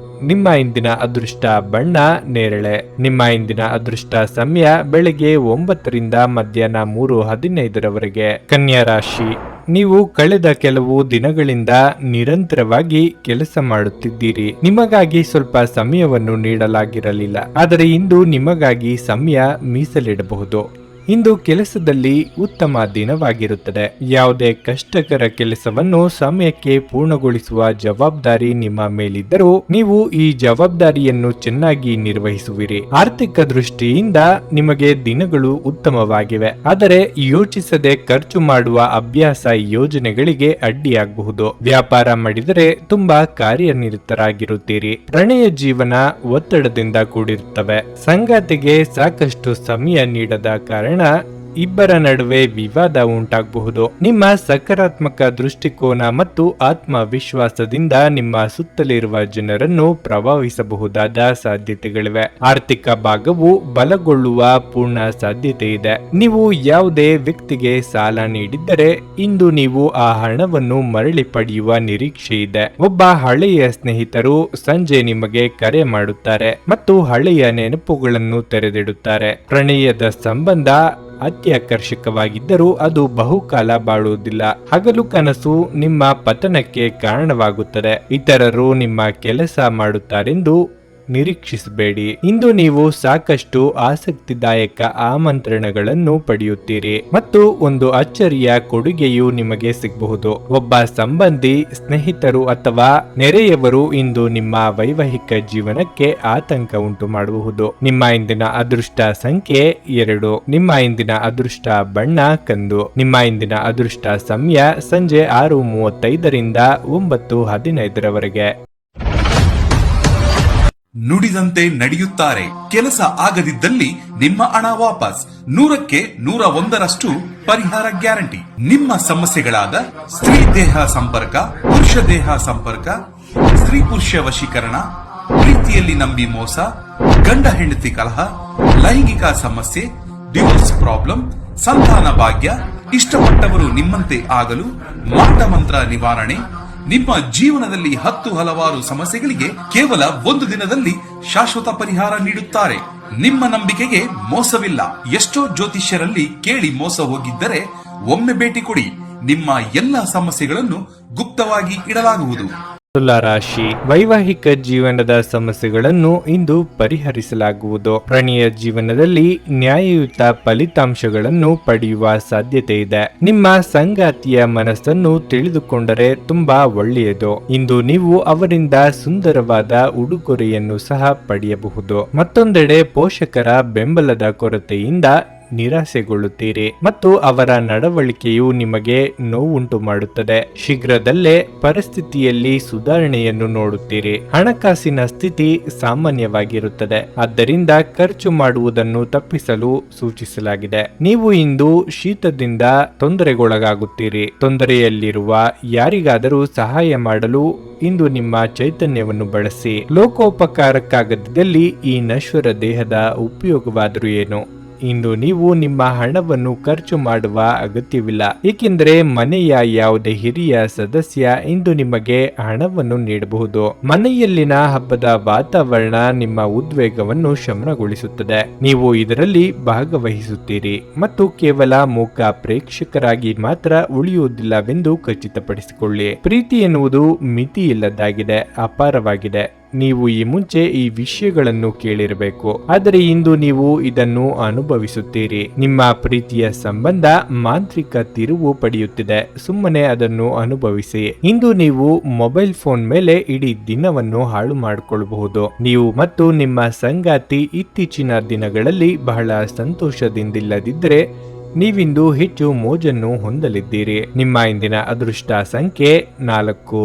ನಿಮ್ಮ ಇಂದಿನ ಅದೃಷ್ಟ ಬಣ್ಣ ನೇರಳೆ. ನಿಮ್ಮ ಇಂದಿನ ಅದೃಷ್ಟ ಸಮಯ ಬೆಳಗ್ಗೆ 9 ರಿಂದ ಮಧ್ಯಾಹ್ನ 3:15 ಕನ್ಯಾ ರಾಶಿ. ನೀವು ಕಳೆದ ಕೆಲವು ದಿನಗಳಿಂದ ನಿರಂತರವಾಗಿ ಕೆಲಸ ಮಾಡುತ್ತಿದ್ದೀರಿ. ನಿಮಗಾಗಿ ಸ್ವಲ್ಪ ಸಮಯವನ್ನು ನೀಡಲಾಗಿರಲಿಲ್ಲ, ಆದರೆ ಇಂದು ನಿಮಗಾಗಿ ಸಮಯ ಮೀಸಲಿಡಬಹುದು. ಇಂದು ಕೆಲಸದಲ್ಲಿ ಉತ್ತಮ ದಿನವಾಗಿರುತ್ತದೆ. ಯಾವುದೇ ಕಷ್ಟಕರ ಕೆಲಸವನ್ನು ಸಮಯಕ್ಕೆ ಪೂರ್ಣಗೊಳಿಸುವ ಜವಾಬ್ದಾರಿ ನಿಮ್ಮ ಮೇಲಿದ್ದರೂ ನೀವು ಈ ಜವಾಬ್ದಾರಿಯನ್ನು ಚೆನ್ನಾಗಿ ನಿರ್ವಹಿಸುವಿರಿ. ಆರ್ಥಿಕ ದೃಷ್ಟಿಯಿಂದ ನಿಮಗೆ ದಿನಗಳು ಉತ್ತಮವಾಗಿವೆ, ಆದರೆ ಯೋಚಿಸದೆ ಖರ್ಚು ಮಾಡುವ ಅಭ್ಯಾಸ ಯೋಜನೆಗಳಿಗೆ ಅಡ್ಡಿಯಾಗಬಹುದು. ವ್ಯಾಪಾರ ಮಾಡಿದರೆ ತುಂಬಾ ಕಾರ್ಯನಿರತರಾಗಿರುತ್ತೀರಿ. ಪ್ರಣಯ ಜೀವನ ಒತ್ತಡದಿಂದ ಕೂಡಿರುತ್ತವೆ. ಸಂಗಾತಿಗೆ ಸಾಕಷ್ಟು ಸಮಯ ನೀಡದ ಕಾರಣ ಇಬ್ಬರ ನಡುವೆ ವಿವಾದ ಉಂಟಾಗಬಹುದು. ನಿಮ್ಮ ಸಕಾರಾತ್ಮಕ ದೃಷ್ಟಿಕೋನ ಮತ್ತು ಆತ್ಮವಿಶ್ವಾಸದಿಂದ ನಿಮ್ಮ ಸುತ್ತಲಿರುವ ಜನರನ್ನು ಪ್ರಭಾವಿಸಬಹುದಾದ ಸಾಧ್ಯತೆಗಳಿವೆ. ಆರ್ಥಿಕ ಭಾಗವು ಬಲಗೊಳ್ಳುವ ಪೂರ್ಣ ಸಾಧ್ಯತೆ ಇದೆ. ನೀವು ಯಾವುದೇ ವ್ಯಕ್ತಿಗೆ ಸಾಲ ನೀಡಿದ್ದರೆ ಇಂದು ನೀವು ಆ ಹಣವನ್ನು ಮರಳಿ ಪಡೆಯುವ ನಿರೀಕ್ಷೆ ಇದೆ. ಒಬ್ಬ ಹಳೆಯ ಸ್ನೇಹಿತರು ಸಂಜೆ ನಿಮಗೆ ಕರೆ ಮಾಡುತ್ತಾರೆ ಮತ್ತು ಹಳೆಯ ನೆನಪುಗಳನ್ನು ತೆರೆದಿಡುತ್ತಾರೆ. ಪ್ರಣಯದ ಸಂಬಂಧ ಅತ್ಯಾಕರ್ಷಕವಾಗಿದ್ದರೂ ಅದು ಬಹುಕಾಲ ಬಾಳುವುದಿಲ್ಲ. ಹಗಲು ಕನಸು ನಿಮ್ಮ ಪತನಕ್ಕೆ ಕಾರಣವಾಗುತ್ತದೆ. ಇತರರು ನಿಮ್ಮ ಕೆಲಸ ಮಾಡುತ್ತಾರೆಂದು ನಿರೀಕ್ಷಿಸಬೇಡಿ. ಇಂದು ನೀವು ಸಾಕಷ್ಟು ಆಸಕ್ತಿದಾಯಕ ಆಮಂತ್ರಣಗಳನ್ನು ಪಡೆಯುತ್ತೀರಿ ಮತ್ತು ಒಂದು ಅಚ್ಚರಿಯ ಕೊಡುಗೆಯು ನಿಮಗೆ ಸಿಗಬಹುದು. ಒಬ್ಬ ಸಂಬಂಧಿ, ಸ್ನೇಹಿತರು ಅಥವಾ ನೆರೆಯವರು ಇಂದು ನಿಮ್ಮ ವೈವಾಹಿಕ ಜೀವನಕ್ಕೆ ಆತಂಕ ಉಂಟು ಮಾಡಬಹುದು. ನಿಮ್ಮ ಇಂದಿನ ಅದೃಷ್ಟ ಸಂಖ್ಯೆ 2. ನಿಮ್ಮ ಇಂದಿನ ಅದೃಷ್ಟ ಬಣ್ಣ ಕಂದು. ನಿಮ್ಮ ಇಂದಿನ ಅದೃಷ್ಟ ಸಮಯ ಸಂಜೆ 6:35 ರಿಂದ 9:15 ನುಡಿದಂತೆ ನಡೆಯುತ್ತಾರೆ. ಕೆಲಸ ಆಗದಿದ್ದಲ್ಲಿ ನಿಮ್ಮ ಹಣ ವಾಪಸ್. 100ಕ್ಕೆ 101ರಷ್ಟು ಪರಿಹಾರ ಗ್ಯಾರಂಟಿ. ನಿಮ್ಮ ಸಮಸ್ಯೆಗಳಾದ ಸ್ತ್ರೀ ದೇಹ ಸಂಪರ್ಕ, ಪುರುಷ ದೇಹ ಸಂಪರ್ಕ, ಸ್ತ್ರೀ ಪುರುಷ ವಶೀಕರಣ, ಪ್ರೀತಿಯಲ್ಲಿ ನಂಬಿ ಮೋಸ, ಗಂಡ ಹೆಂಡತಿ ಕಲಹ, ಲೈಂಗಿಕ ಸಮಸ್ಯೆ, ಡಿವೋರ್ಸ್ ಪ್ರಾಬ್ಲಮ್, ಸಂತಾನ ಭಾಗ್ಯ, ಇಷ್ಟಪಟ್ಟವರು ನಿಮ್ಮಂತೆ ಆಗಲು, ಮಾಟ ಮಂತ್ರ ನಿವಾರಣೆ, ನಿಮ್ಮ ಜೀವನದಲ್ಲಿ 10 ಹಲವಾರು ಸಮಸ್ಯೆಗಳಿಗೆ ಕೇವಲ 1 ದಿನದಲ್ಲಿ ಶಾಶ್ವತ ಪರಿಹಾರ ನೀಡುತ್ತಾರೆ. ನಿಮ್ಮ ನಂಬಿಕೆಗೆ ಮೋಸವಿಲ್ಲ. ಎಷ್ಟೋ ಜ್ಯೋತಿಷ್ಯರಲ್ಲಿ ಕೇಳಿ ಮೋಸ ಹೋಗಿದ್ದರೆ ಒಮ್ಮೆ ಭೇಟಿ ಕೊಡಿ. ನಿಮ್ಮ ಎಲ್ಲ ಸಮಸ್ಯೆಗಳನ್ನು ಗುಪ್ತವಾಗಿ ಇಡಲಾಗುವುದು. ತುಲಾ ರಾಶಿ. ವೈವಾಹಿಕ ಜೀವನದ ಸಮಸ್ಯೆಗಳನ್ನು ಇಂದು ಪರಿಹರಿಸಲಾಗುವುದು. ಪ್ರಣಯ ಜೀವನದಲ್ಲಿ ನ್ಯಾಯಯುತ ಫಲಿತಾಂಶಗಳನ್ನು ಪಡೆಯುವ ಸಾಧ್ಯತೆ ಇದೆ. ನಿಮ್ಮ ಸಂಗಾತಿಯ ಮನಸ್ಸನ್ನು ತಿಳಿದುಕೊಂಡರೆ ತುಂಬಾ ಒಳ್ಳೆಯದು. ಇಂದು ನೀವು ಅವರಿಂದ ಸುಂದರವಾದ ಉಡುಗೊರೆಯನ್ನು ಸಹ ಪಡೆಯಬಹುದು. ಮತ್ತೊಂದೆಡೆ ಪೋಷಕರ ಬೆಂಬಲದ ಕೊರತೆಯಿಂದ ನಿರಾಸೆಗೊಳ್ಳುತ್ತೀರಿ ಮತ್ತು ಅವರ ನಡವಳಿಕೆಯು ನಿಮಗೆ ನೋವುಂಟು ಮಾಡುತ್ತದೆ. ಶೀಘ್ರದಲ್ಲೇ ಪರಿಸ್ಥಿತಿಯಲ್ಲಿ ಸುಧಾರಣೆಯನ್ನು ನೋಡುತ್ತೀರಿ. ಹಣಕಾಸಿನ ಸ್ಥಿತಿ ಸಾಮಾನ್ಯವಾಗಿರುತ್ತದೆ, ಆದ್ದರಿಂದ ಖರ್ಚು ಮಾಡುವುದನ್ನು ತಪ್ಪಿಸಲು ಸೂಚಿಸಲಾಗಿದೆ. ನೀವು ಇಂದು ಶೀತದಿಂದ ತೊಂದರೆಗೊಳಗಾಗುತ್ತೀರಿ. ತೊಂದರೆಯಲ್ಲಿರುವ ಯಾರಿಗಾದರೂ ಸಹಾಯ ಮಾಡಲು ಇಂದು ನಿಮ್ಮ ಚೈತನ್ಯವನ್ನು ಬಳಸಿ. ಲೋಕೋಪಕಾರಕ್ಕಾಗದಿದ್ದಲ್ಲಿ ಈ ನಶ್ವರ ದೇಹದ ಉಪಯೋಗವಾದರೂ ಏನು? ಇಂದು ನೀವು ನಿಮ್ಮ ಹಣವನ್ನು ಖರ್ಚು ಮಾಡುವ ಅಗತ್ಯವಿಲ್ಲ, ಏಕೆಂದರೆ ಮನೆಯ ಯಾವುದೇ ಹಿರಿಯ ಸದಸ್ಯ ಇಂದು ನಿಮಗೆ ಹಣವನ್ನು ನೀಡಬಹುದು. ಮನೆಯಲ್ಲಿನ ಹಬ್ಬದ ವಾತಾವರಣ ನಿಮ್ಮ ಉದ್ವೇಗವನ್ನು ಶಮನಗೊಳಿಸುತ್ತದೆ. ನೀವು ಇದರಲ್ಲಿ ಭಾಗವಹಿಸುತ್ತೀರಿ ಮತ್ತು ಕೇವಲ ಮೂಕ ಪ್ರೇಕ್ಷಕರಾಗಿ ಮಾತ್ರ ಉಳಿಯುವುದಿಲ್ಲವೆಂದು ಖಚಿತಪಡಿಸಿಕೊಳ್ಳಿ. ಪ್ರೀತಿ ಎನ್ನುವುದು ಮಿತಿಯಿಲ್ಲದಾಗಿದೆ, ಅಪಾರವಾಗಿದೆ. ನೀವು ಈ ಮುಂಚೆ ಈ ವಿಷಯಗಳನ್ನು ಕೇಳಿರಬೇಕು, ಆದರೆ ಇಂದು ನೀವು ಇದನ್ನು ಅನುಭವಿಸುತ್ತೀರಿ. ನಿಮ್ಮ ಪ್ರೀತಿಯ ಸಂಬಂಧ ಮಾಂತ್ರಿಕ ತಿರುವು ಪಡೆಯುತ್ತಿದೆ. ಸುಮ್ಮನೆ ಅದನ್ನು ಅನುಭವಿಸಿ. ಇಂದು ನೀವು ಮೊಬೈಲ್ ಫೋನ್ ಮೇಲೆ ಇಡೀ ದಿನವನ್ನು ಹಾಳು ಮಾಡಿಕೊಳ್ಳಬಹುದು. ನೀವು ಮತ್ತು ನಿಮ್ಮ ಸಂಗಾತಿ ಇತ್ತೀಚಿನ ದಿನಗಳಲ್ಲಿ ಬಹಳ ಸಂತೋಷದಿಂದಿಲ್ಲದಿದ್ದರೆ ನೀವಿಂದು ಹೆಚ್ಚು ಮೋಜನ್ನು ಹೊಂದಲಿದ್ದೀರಿ. ನಿಮ್ಮ ಇಂದಿನ ಅದೃಷ್ಟ ಸಂಖ್ಯೆ 4.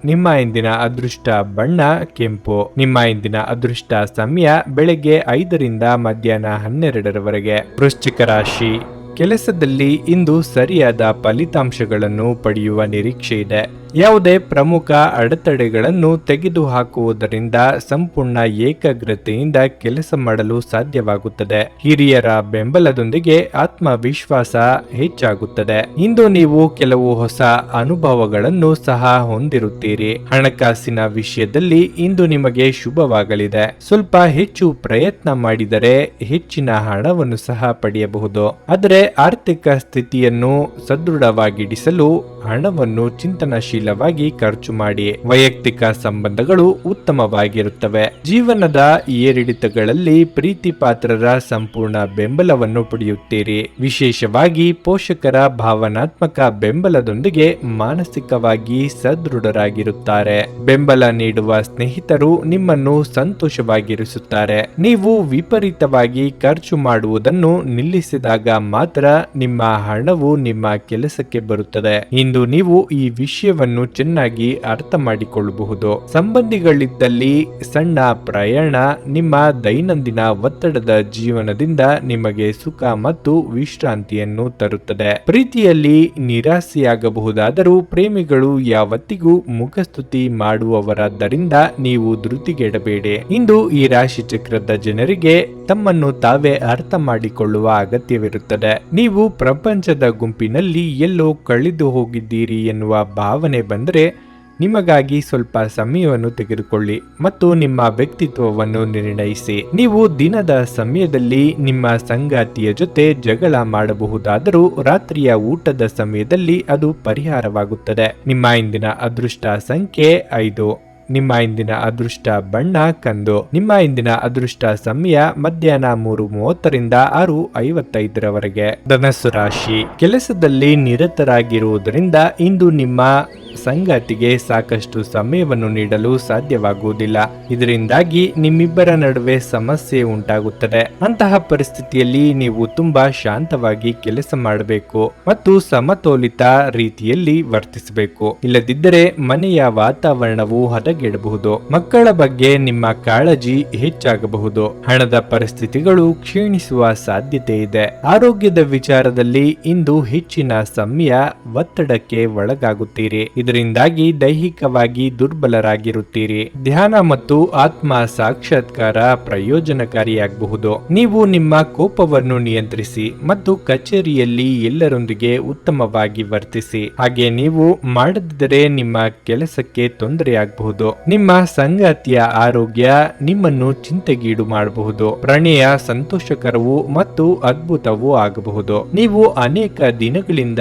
ನಿಮ್ಮ ಇಂದಿನ ಅದೃಷ್ಟ ಬಣ್ಣ ಕೆಂಪು. ನಿಮ್ಮ ಇಂದಿನ ಅದೃಷ್ಟ ಸಮಯ ಬೆಳಗ್ಗೆ 5ರಿಂದ ಮಧ್ಯಾಹ್ನ 12ರವರೆಗೆ. ವೃಶ್ಚಿಕ ರಾಶಿ. ಕೆಲಸದಲ್ಲಿ ಇಂದು ಸರಿಯಾದ ಫಲಿತಾಂಶಗಳನ್ನು ಪಡೆಯುವ ನಿರೀಕ್ಷೆ ಇದೆ. ಯಾವುದೇ ಪ್ರಮುಖ ಅಡೆತಡೆಗಳನ್ನು ತೆಗೆದುಹಾಕುವುದರಿಂದ ಸಂಪೂರ್ಣ ಏಕಾಗ್ರತೆಯಿಂದ ಕೆಲಸ ಮಾಡಲು ಸಾಧ್ಯವಾಗುತ್ತದೆ. ಹಿರಿಯರ ಬೆಂಬಲದೊಂದಿಗೆ ಆತ್ಮವಿಶ್ವಾಸ ಹೆಚ್ಚಾಗುತ್ತದೆ. ಇಂದು ನೀವು ಕೆಲವು ಹೊಸ ಅನುಭವಗಳನ್ನು ಸಹ ಹೊಂದಿರುತ್ತೀರಿ. ಹಣಕಾಸಿನ ವಿಷಯದಲ್ಲಿ ಇಂದು ನಿಮಗೆ ಶುಭವಾಗಲಿದೆ. ಸ್ವಲ್ಪ ಹೆಚ್ಚು ಪ್ರಯತ್ನ ಮಾಡಿದರೆ ಹೆಚ್ಚಿನ ಹಣವನ್ನು ಸಹ ಪಡೆಯಬಹುದು. ಆದರೆ ಆರ್ಥಿಕ ಸ್ಥಿತಿಯನ್ನು ಸದೃಢವಾಗಿಡಿಸಲು ಹಣವನ್ನು ಚಿಂತನಶೀಲವಾಗಿ ಖರ್ಚು ಮಾಡಿ. ವೈಯಕ್ತಿಕ ಸಂಬಂಧಗಳು ಉತ್ತಮವಾಗಿರುತ್ತವೆ. ಜೀವನದ ಏರಿಳಿತಗಳಲ್ಲಿ ಪ್ರೀತಿ ಪಾತ್ರರ ಸಂಪೂರ್ಣ ಬೆಂಬಲವನ್ನು ಪಡೆಯುತ್ತೀರಿ. ವಿಶೇಷವಾಗಿ ಪೋಷಕರ ಭಾವನಾತ್ಮಕ ಬೆಂಬಲದೊಂದಿಗೆ ಮಾನಸಿಕವಾಗಿ ಸದೃಢರಾಗಿರುತ್ತಾರೆ. ಬೆಂಬಲ ನೀಡುವ ಸ್ನೇಹಿತರು ನಿಮ್ಮನ್ನು ಸಂತೋಷವಾಗಿರಿಸುತ್ತಾರೆ. ನೀವು ವಿಪರೀತವಾಗಿ ಖರ್ಚು ಮಾಡುವುದನ್ನು ನಿಲ್ಲಿಸಿದಾಗ ಮಾತ್ರ ನಿಮ್ಮ ಹಣವು ನಿಮ್ಮ ಕೆಲಸಕ್ಕೆ ಬರುತ್ತದೆ. ಇಂದು ನೀವು ಈ ವಿಷಯವನ್ನು ಚೆನ್ನಾಗಿ ಅರ್ಥ ಮಾಡಿಕೊಳ್ಳಬಹುದು. ಸಂಬಂಧಿಗಳಿದ್ದಲ್ಲಿ ಸಣ್ಣ ಪ್ರಯಾಣ ನಿಮ್ಮ ದೈನಂದಿನ ಒತ್ತಡದ ಜೀವನದಿಂದ ನಿಮಗೆ ಸುಖ ಮತ್ತು ವಿಶ್ರಾಂತಿಯನ್ನು ತರುತ್ತದೆ. ಪ್ರೀತಿಯಲ್ಲಿ ನಿರಾಸೆಯಾಗಬಹುದಾದರೂ ಪ್ರೇಮಿಗಳು ಯಾವತ್ತಿಗೂ ಮುಖಸ್ತುತಿ ಮಾಡುವವರಾದ್ದರಿಂದ ನೀವು ಧೃತಿಗೆಡಬೇಡಿ. ಇಂದು ಈ ರಾಶಿ ಚಕ್ರದ ಜನರಿಗೆ ತಮ್ಮನ್ನು ತಾವೇ ಅರ್ಥ ಮಾಡಿಕೊಳ್ಳುವ ಅಗತ್ಯವಿರುತ್ತದೆ. ನೀವು ಪ್ರಪಂಚದ ಗುಂಪಿನಲ್ಲಿ ಎಲ್ಲೋ ಕಳೆದು ಹೋಗಿದ್ದೀರಿ ಎನ್ನುವ ಭಾವನೆ ಬಂದರೆ ನಿಮಗಾಗಿ ಸ್ವಲ್ಪ ಸಮಯವನ್ನು ತೆಗೆದುಕೊಳ್ಳಿ ಮತ್ತು ನಿಮ್ಮ ವ್ಯಕ್ತಿತ್ವವನ್ನು ನಿರ್ಣಯಿಸಿ. ನೀವು ದಿನದ ಸಮಯದಲ್ಲಿ ನಿಮ್ಮ ಸಂಗಾತಿಯ ಜೊತೆ ಜಗಳ ಮಾಡಬಹುದಾದರೂ ರಾತ್ರಿಯ ಊಟದ ಸಮಯದಲ್ಲಿ ಅದು ಪರಿಹಾರವಾಗುತ್ತದೆ. ನಿಮ್ಮ ಇಂದಿನ ಅದೃಷ್ಟ ಸಂಖ್ಯೆ 5. ನಿಮ್ಮ ಇಂದಿನ ಅದೃಷ್ಟ ಬಣ್ಣ ಕಂದು. ನಿಮ್ಮ ಇಂದಿನ ಅದೃಷ್ಟ ಸಮಯ ಮಧ್ಯಾಹ್ನ 3:30ರಿಂದ 6:55ರವರೆಗೆ. ಧನಸ್ಸು ರಾಶಿ. ಕೆಲಸದಲ್ಲಿ ನಿರತರಾಗಿರುವುದರಿಂದ ಇಂದು ನಿಮ್ಮ ಸಂಗಾತಿಗೆ ಸಾಕಷ್ಟು ಸಮಯವನ್ನು ನೀಡಲು ಸಾಧ್ಯವಾಗುವುದಿಲ್ಲ. ಇದರಿಂದಾಗಿ ನಿಮ್ಮಿಬ್ಬರ ನಡುವೆ ಸಮಸ್ಯೆ ಉಂಟಾಗುತ್ತದೆ. ಅಂತಹ ಪರಿಸ್ಥಿತಿಯಲ್ಲಿ ನೀವು ತುಂಬಾ ಶಾಂತವಾಗಿ ಕೆಲಸ ಮಾಡಬೇಕು ಮತ್ತು ಸಮತೋಲಿತ ರೀತಿಯಲ್ಲಿ ವರ್ತಿಸಬೇಕು. ಇಲ್ಲದಿದ್ದರೆ ಮನೆಯ ವಾತಾವರಣವು ಹದಗೆಡಬಹುದು. ಮಕ್ಕಳ ಬಗ್ಗೆ ನಿಮ್ಮ ಕಾಳಜಿ ಹೆಚ್ಚಾಗಬಹುದು. ಹಣದ ಪರಿಸ್ಥಿತಿಗಳು ಕ್ಷೀಣಿಸುವ ಸಾಧ್ಯತೆ ಇದೆ. ಆರೋಗ್ಯದ ವಿಚಾರದಲ್ಲಿ ಇಂದು ಹೆಚ್ಚಿನ ಸಮಯ ಒತ್ತಡಕ್ಕೆ ಒಳಗಾಗುತ್ತೀರಿ. ಇದರಿಂದಾಗಿ ದೈಹಿಕವಾಗಿ ದುರ್ಬಲರಾಗಿರುತ್ತೀರಿ. ಧ್ಯಾನ ಮತ್ತು ಆತ್ಮ ಸಾಕ್ಷಾತ್ಕಾರ ಪ್ರಯೋಜನಕಾರಿಯಾಗಬಹುದು. ನೀವು ನಿಮ್ಮ ಕೋಪವನ್ನು ನಿಯಂತ್ರಿಸಿ ಮತ್ತು ಕಚೇರಿಯಲ್ಲಿ ಎಲ್ಲರೊಂದಿಗೆ ಉತ್ತಮವಾಗಿ ವರ್ತಿಸಿ. ಹಾಗೆ ನೀವು ಮಾಡದಿದ್ದರೆ ನಿಮ್ಮ ಕೆಲಸಕ್ಕೆ ತೊಂದರೆಯಾಗಬಹುದು. ನಿಮ್ಮ ಸಂಗಾತಿಯ ಆರೋಗ್ಯ ನಿಮ್ಮನ್ನು ಚಿಂತೆಗೀಡು ಮಾಡಬಹುದು. ಪ್ರಣಯ ಸಂತೋಷಕರವೂ ಮತ್ತು ಅದ್ಭುತವೂ ಆಗಬಹುದು. ನೀವು ಅನೇಕ ದಿನಗಳಿಂದ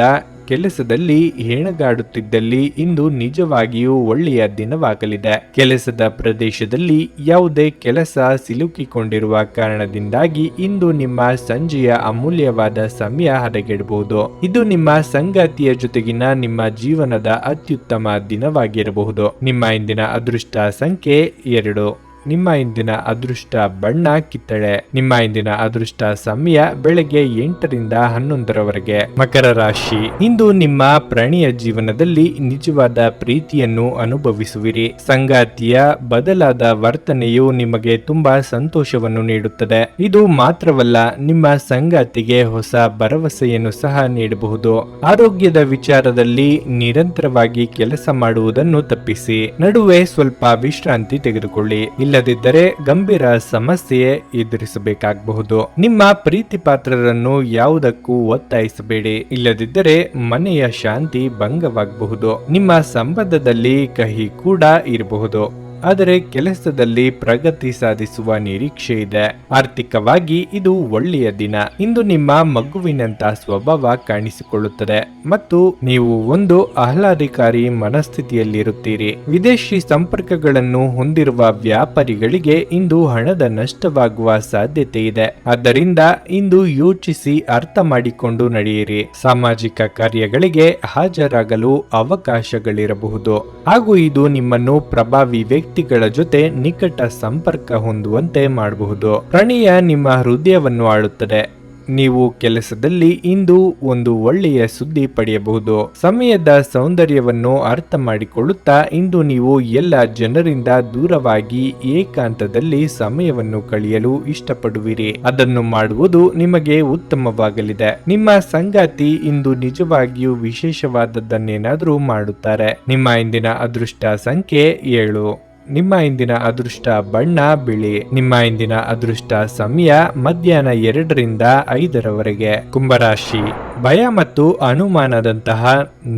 ಕೆಲಸದಲ್ಲಿ ಹೆಣಗಾಡುತ್ತಿದ್ದಲ್ಲಿ ಇಂದು ನಿಜವಾಗಿಯೂ ಒಳ್ಳೆಯ ದಿನವಾಗಲಿದೆ. ಕೆಲಸದ ಪ್ರದೇಶದಲ್ಲಿ ಯಾವುದೇ ಕೆಲಸ ಸಿಲುಕಿಕೊಂಡಿರುವ ಕಾರಣದಿಂದಾಗಿ ಇಂದು ನಿಮ್ಮ ಸಂಜೆಯ ಅಮೂಲ್ಯವಾದ ಸಮಯ ಹದಗೆಡಬಹುದು. ಇದು ನಿಮ್ಮ ಸಂಗಾತಿಯ ಜೊತೆಗಿನ ನಿಮ್ಮ ಜೀವನದ ಅತ್ಯುತ್ತಮ ದಿನವಾಗಿರಬಹುದು. ನಿಮ್ಮ ಇಂದಿನ ಅದೃಷ್ಟ ಸಂಖ್ಯೆ 2. ನಿಮ್ಮ ಇಂದಿನ ಅದೃಷ್ಟ ಬಣ್ಣ ಕಿತ್ತಳೆ. ನಿಮ್ಮ ಇಂದಿನ ಅದೃಷ್ಟ ಸಮಯ ಬೆಳಗ್ಗೆ 8ರಿಂದ 11ರವರೆಗೆ. ಮಕರ ರಾಶಿ. ಇಂದು ನಿಮ್ಮ ಪ್ರಣಯ ಜೀವನದಲ್ಲಿ ನಿಜವಾದ ಪ್ರೀತಿಯನ್ನು ಅನುಭವಿಸುವಿರಿ. ಸಂಗಾತಿಯ ಬದಲಾದ ವರ್ತನೆಯು ನಿಮಗೆ ತುಂಬಾ ಸಂತೋಷವನ್ನು ನೀಡುತ್ತದೆ. ಇದು ಮಾತ್ರವಲ್ಲ, ನಿಮ್ಮ ಸಂಗಾತಿಗೆ ಹೊಸ ಭರವಸೆಯನ್ನು ಸಹ ನೀಡಬಹುದು. ಆರೋಗ್ಯದ ವಿಚಾರದಲ್ಲಿ ನಿರಂತರವಾಗಿ ಕೆಲಸ ಮಾಡುವುದನ್ನು ತಪ್ಪಿಸಿ. ನಡುವೆ ಸ್ವಲ್ಪ ವಿಶ್ರಾಂತಿ ತೆಗೆದುಕೊಳ್ಳಿ. ಇಲ್ಲದಿದ್ದರೆ ಗಂಭೀರ ಸಮಸ್ಯೆ ಎದುರಿಸಬೇಕಾಗಬಹುದು. ನಿಮ್ಮ ಪ್ರೀತಿ ಪಾತ್ರರನ್ನು ಯಾವುದಕ್ಕೂ ಒತ್ತಾಯಿಸಬೇಡಿ, ಇಲ್ಲದಿದ್ದರೆ ಮನೆಯ ಶಾಂತಿ ಭಂಗವಾಗಬಹುದು. ನಿಮ್ಮ ಸಂಬಂಧದಲ್ಲಿ ಕಹಿ ಕೂಡ ಇರಬಹುದು, ಆದರೆ ಕೆಲಸದಲ್ಲಿ ಪ್ರಗತಿ ಸಾಧಿಸುವ ನಿರೀಕ್ಷೆ ಇದೆ. ಆರ್ಥಿಕವಾಗಿ ಇದು ಒಳ್ಳೆಯ ದಿನ. ಇಂದು ನಿಮ್ಮ ಮಗುವಿನಂತ ಸ್ವಭಾವ ಕಾಣಿಸಿಕೊಳ್ಳುತ್ತದೆ ಮತ್ತು ನೀವು ಒಂದು ಆಹ್ಲಾದಕಾರಿ ಮನಸ್ಥಿತಿಯಲ್ಲಿರುತ್ತೀರಿ. ವಿದೇಶಿ ಸಂಪರ್ಕಗಳನ್ನು ಹೊಂದಿರುವ ವ್ಯಾಪಾರಿಗಳಿಗೆ ಇಂದು ಹಣದ ನಷ್ಟವಾಗುವ ಸಾಧ್ಯತೆ ಇದೆ. ಆದ್ದರಿಂದ ಇಂದು ಯೋಚಿಸಿ ಅರ್ಥ ಮಾಡಿಕೊಂಡು ನಡೆಯಿರಿ. ಸಾಮಾಜಿಕ ಕಾರ್ಯಗಳಿಗೆ ಹಾಜರಾಗಲು ಅವಕಾಶಗಳಿರಬಹುದು ಹಾಗೂ ಇದು ನಿಮ್ಮನ್ನು ಪ್ರಭಾವಿ ವ್ಯಕ್ತಿಗಳ ಜೊತೆ ನಿಕಟ ಸಂಪರ್ಕ ಹೊಂದುವಂತೆ ಮಾಡಬಹುದು. ಪ್ರಣಯ ನಿಮ್ಮ ಹೃದಯವನ್ನು ಆಳುತ್ತದೆ. ನೀವು ಕೆಲಸದಲ್ಲಿ ಇಂದು ಒಂದು ಒಳ್ಳೆಯ ಸುದ್ದಿ ಪಡೆಯಬಹುದು. ಸಮಯದ ಸೌಂದರ್ಯವನ್ನು ಅರ್ಥ ಮಾಡಿಕೊಳ್ಳುತ್ತಾ ಇಂದು ನೀವು ಎಲ್ಲ ಜನರಿಂದ ದೂರವಾಗಿ ಏಕಾಂತದಲ್ಲಿ ಸಮಯವನ್ನು ಕಳೆಯಲು ಇಷ್ಟಪಡುವಿರಿ. ಅದನ್ನು ಮಾಡುವುದು ನಿಮಗೆ ಉತ್ತಮವಾಗಲಿದೆ. ನಿಮ್ಮ ಸಂಗಾತಿ ಇಂದು ನಿಜವಾಗಿಯೂ ವಿಶೇಷವಾದದ್ದನ್ನೇನಾದರೂ ಮಾಡುತ್ತಾರೆ. ನಿಮ್ಮ ಇಂದಿನ ಅದೃಷ್ಟ ಸಂಖ್ಯೆ 7. ನಿಮ್ಮ ಇಂದಿನ ಅದೃಷ್ಟ ಬಣ್ಣ ಬಿಳಿ. ನಿಮ್ಮ ಇಂದಿನ ಅದೃಷ್ಟ ಸಮಯ ಮಧ್ಯಾಹ್ನ 2ರಿಂದ 5ರವರೆಗೆ. ಕುಂಭರಾಶಿ. ಭಯ ಮತ್ತು ಅನುಮಾನದಂತಹ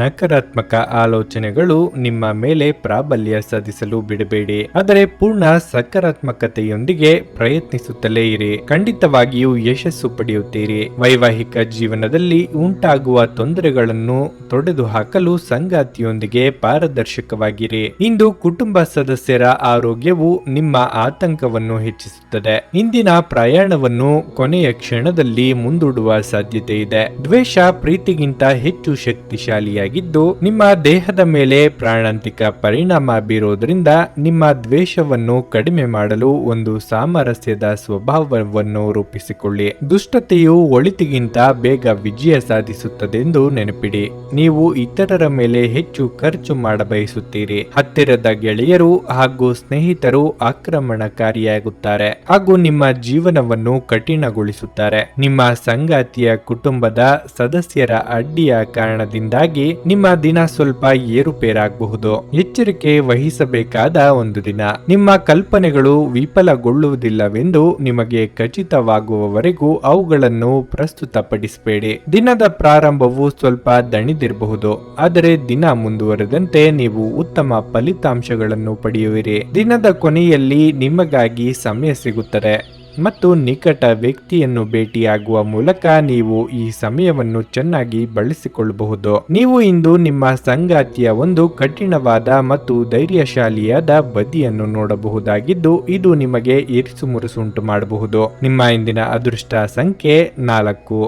ನಕಾರಾತ್ಮಕ ಆಲೋಚನೆಗಳು ನಿಮ್ಮ ಮೇಲೆ ಪ್ರಾಬಲ್ಯ ಸಾಧಿಸಲು ಬಿಡಬೇಡಿ. ಆದರೆ ಪೂರ್ಣ ಸಕಾರಾತ್ಮಕತೆಯೊಂದಿಗೆ ಪ್ರಯತ್ನಿಸುತ್ತಲೇ ಇರಿ. ಖಂಡಿತವಾಗಿಯೂ ಯಶಸ್ಸು ಪಡೆಯುತ್ತೀರಿ. ವೈವಾಹಿಕ ಜೀವನದಲ್ಲಿ ಉಂಟಾಗುವ ತೊಂದರೆಗಳನ್ನು ತೊಡೆದುಹಾಕಲು ಸಂಗಾತಿಯೊಂದಿಗೆ ಪಾರದರ್ಶಕವಾಗಿರಿ. ಇಂದು ಕುಟುಂಬ ಸದಸ್ಯರ ಆರೋಗ್ಯವು ನಿಮ್ಮ ಆತಂಕವನ್ನು ಹೆಚ್ಚಿಸುತ್ತದೆ. ಇಂದಿನ ಪ್ರಯಾಣವನ್ನು ಕೊನೆಯ ಕ್ಷಣದಲ್ಲಿ ಮುಂದೂಡುವ ಸಾಧ್ಯತೆ ಇದೆ. ದ್ವೇಷ ಪ್ರೀತಿಗಿಂತ ಹೆಚ್ಚು ಶಕ್ತಿಶಾಲಿಯಾಗಿದ್ದು ನಿಮ್ಮ ದೇಹದ ಮೇಲೆ ಪ್ರಾಣಾಂತಿಕ ಪರಿಣಾಮ ಬೀರೋದ್ರಿಂದ ನಿಮ್ಮ ದ್ವೇಷವನ್ನು ಕಡಿಮೆ ಮಾಡಲು ಒಂದು ಸಾಮರಸ್ಯದ ಸ್ವಭಾವವನ್ನು ರೂಪಿಸಿಕೊಳ್ಳಿ. ದುಷ್ಟತೆಯು ಒಳಿತಿಗಿಂತ ಬೇಗ ವಿಜಯ ಸಾಧಿಸುತ್ತದೆಂದು ನೆನಪಿಡಿ. ನೀವು ಇತರರ ಮೇಲೆ ಹೆಚ್ಚು ಖರ್ಚು ಮಾಡಬಯಸುತ್ತೀರಿ. ಹತ್ತಿರದ ಗೆಳೆಯರು ಹಾಗೂ ಸ್ನೇಹಿತರು ಆಕ್ರಮಣಕಾರಿಯಾಗುತ್ತಾರೆ ಹಾಗೂ ನಿಮ್ಮ ಜೀವನವನ್ನು ಕಠಿಣಗೊಳಿಸುತ್ತಾರೆ. ನಿಮ್ಮ ಸಂಗಾತಿಯ ಕುಟುಂಬದ ಸದಸ್ಯರ ಅಡ್ಡಿಯ ಕಾರಣದಿಂದಾಗಿ ನಿಮ್ಮ ದಿನ ಸ್ವಲ್ಪ ಏರುಪೇರಾಗಬಹುದು. ಎಚ್ಚರಿಕೆ ವಹಿಸಬೇಕಾದ ಒಂದು ದಿನ. ನಿಮ್ಮ ಕಲ್ಪನೆಗಳು ವಿಫಲಗೊಳ್ಳುವುದಿಲ್ಲವೆಂದು ನಿಮಗೆ ಖಚಿತವಾಗುವವರೆಗೂ ಅವುಗಳನ್ನು ಪ್ರಸ್ತುತಪಡಿಸಬೇಡಿ. ದಿನದ ಪ್ರಾರಂಭವು ಸ್ವಲ್ಪ ದಣಿದಿರಬಹುದು, ಆದರೆ ದಿನ ಮುಂದುವರೆದಂತೆ ನೀವು ಉತ್ತಮ ಫಲಿತಾಂಶಗಳನ್ನು ಪಡೆಯುವಿರಿ. ದಿನದ ಕೊನೆಯಲ್ಲಿ ನಿಮಗಾಗಿ ಸಮಯ ಸಿಗುತ್ತದೆ ಮತ್ತು ನಿಕಟ ವ್ಯಕ್ತಿಯನ್ನು ಭೇಟಿಯಾಗುವ ಮೂಲಕ ನೀವು ಈ ಸಮಯವನ್ನು ಚೆನ್ನಾಗಿ ಬಳಸಿಕೊಳ್ಳಬಹುದು. ನೀವು ಇಂದು ನಿಮ್ಮ ಸಂಗಾತಿಯ ಒಂದು ಕಠಿಣವಾದ ಮತ್ತು ಧೈರ್ಯಶಾಲಿಯಾದ ಬದಿಯನ್ನು ನೋಡಬಹುದಾಗಿದ್ದು ಇದು ನಿಮಗೆ ಇರಿಸುಮುರುಸುಂಟು ಮಾಡಬಹುದು. ನಿಮ್ಮ ಇಂದಿನ ಅದೃಷ್ಟ ಸಂಖ್ಯೆ 4.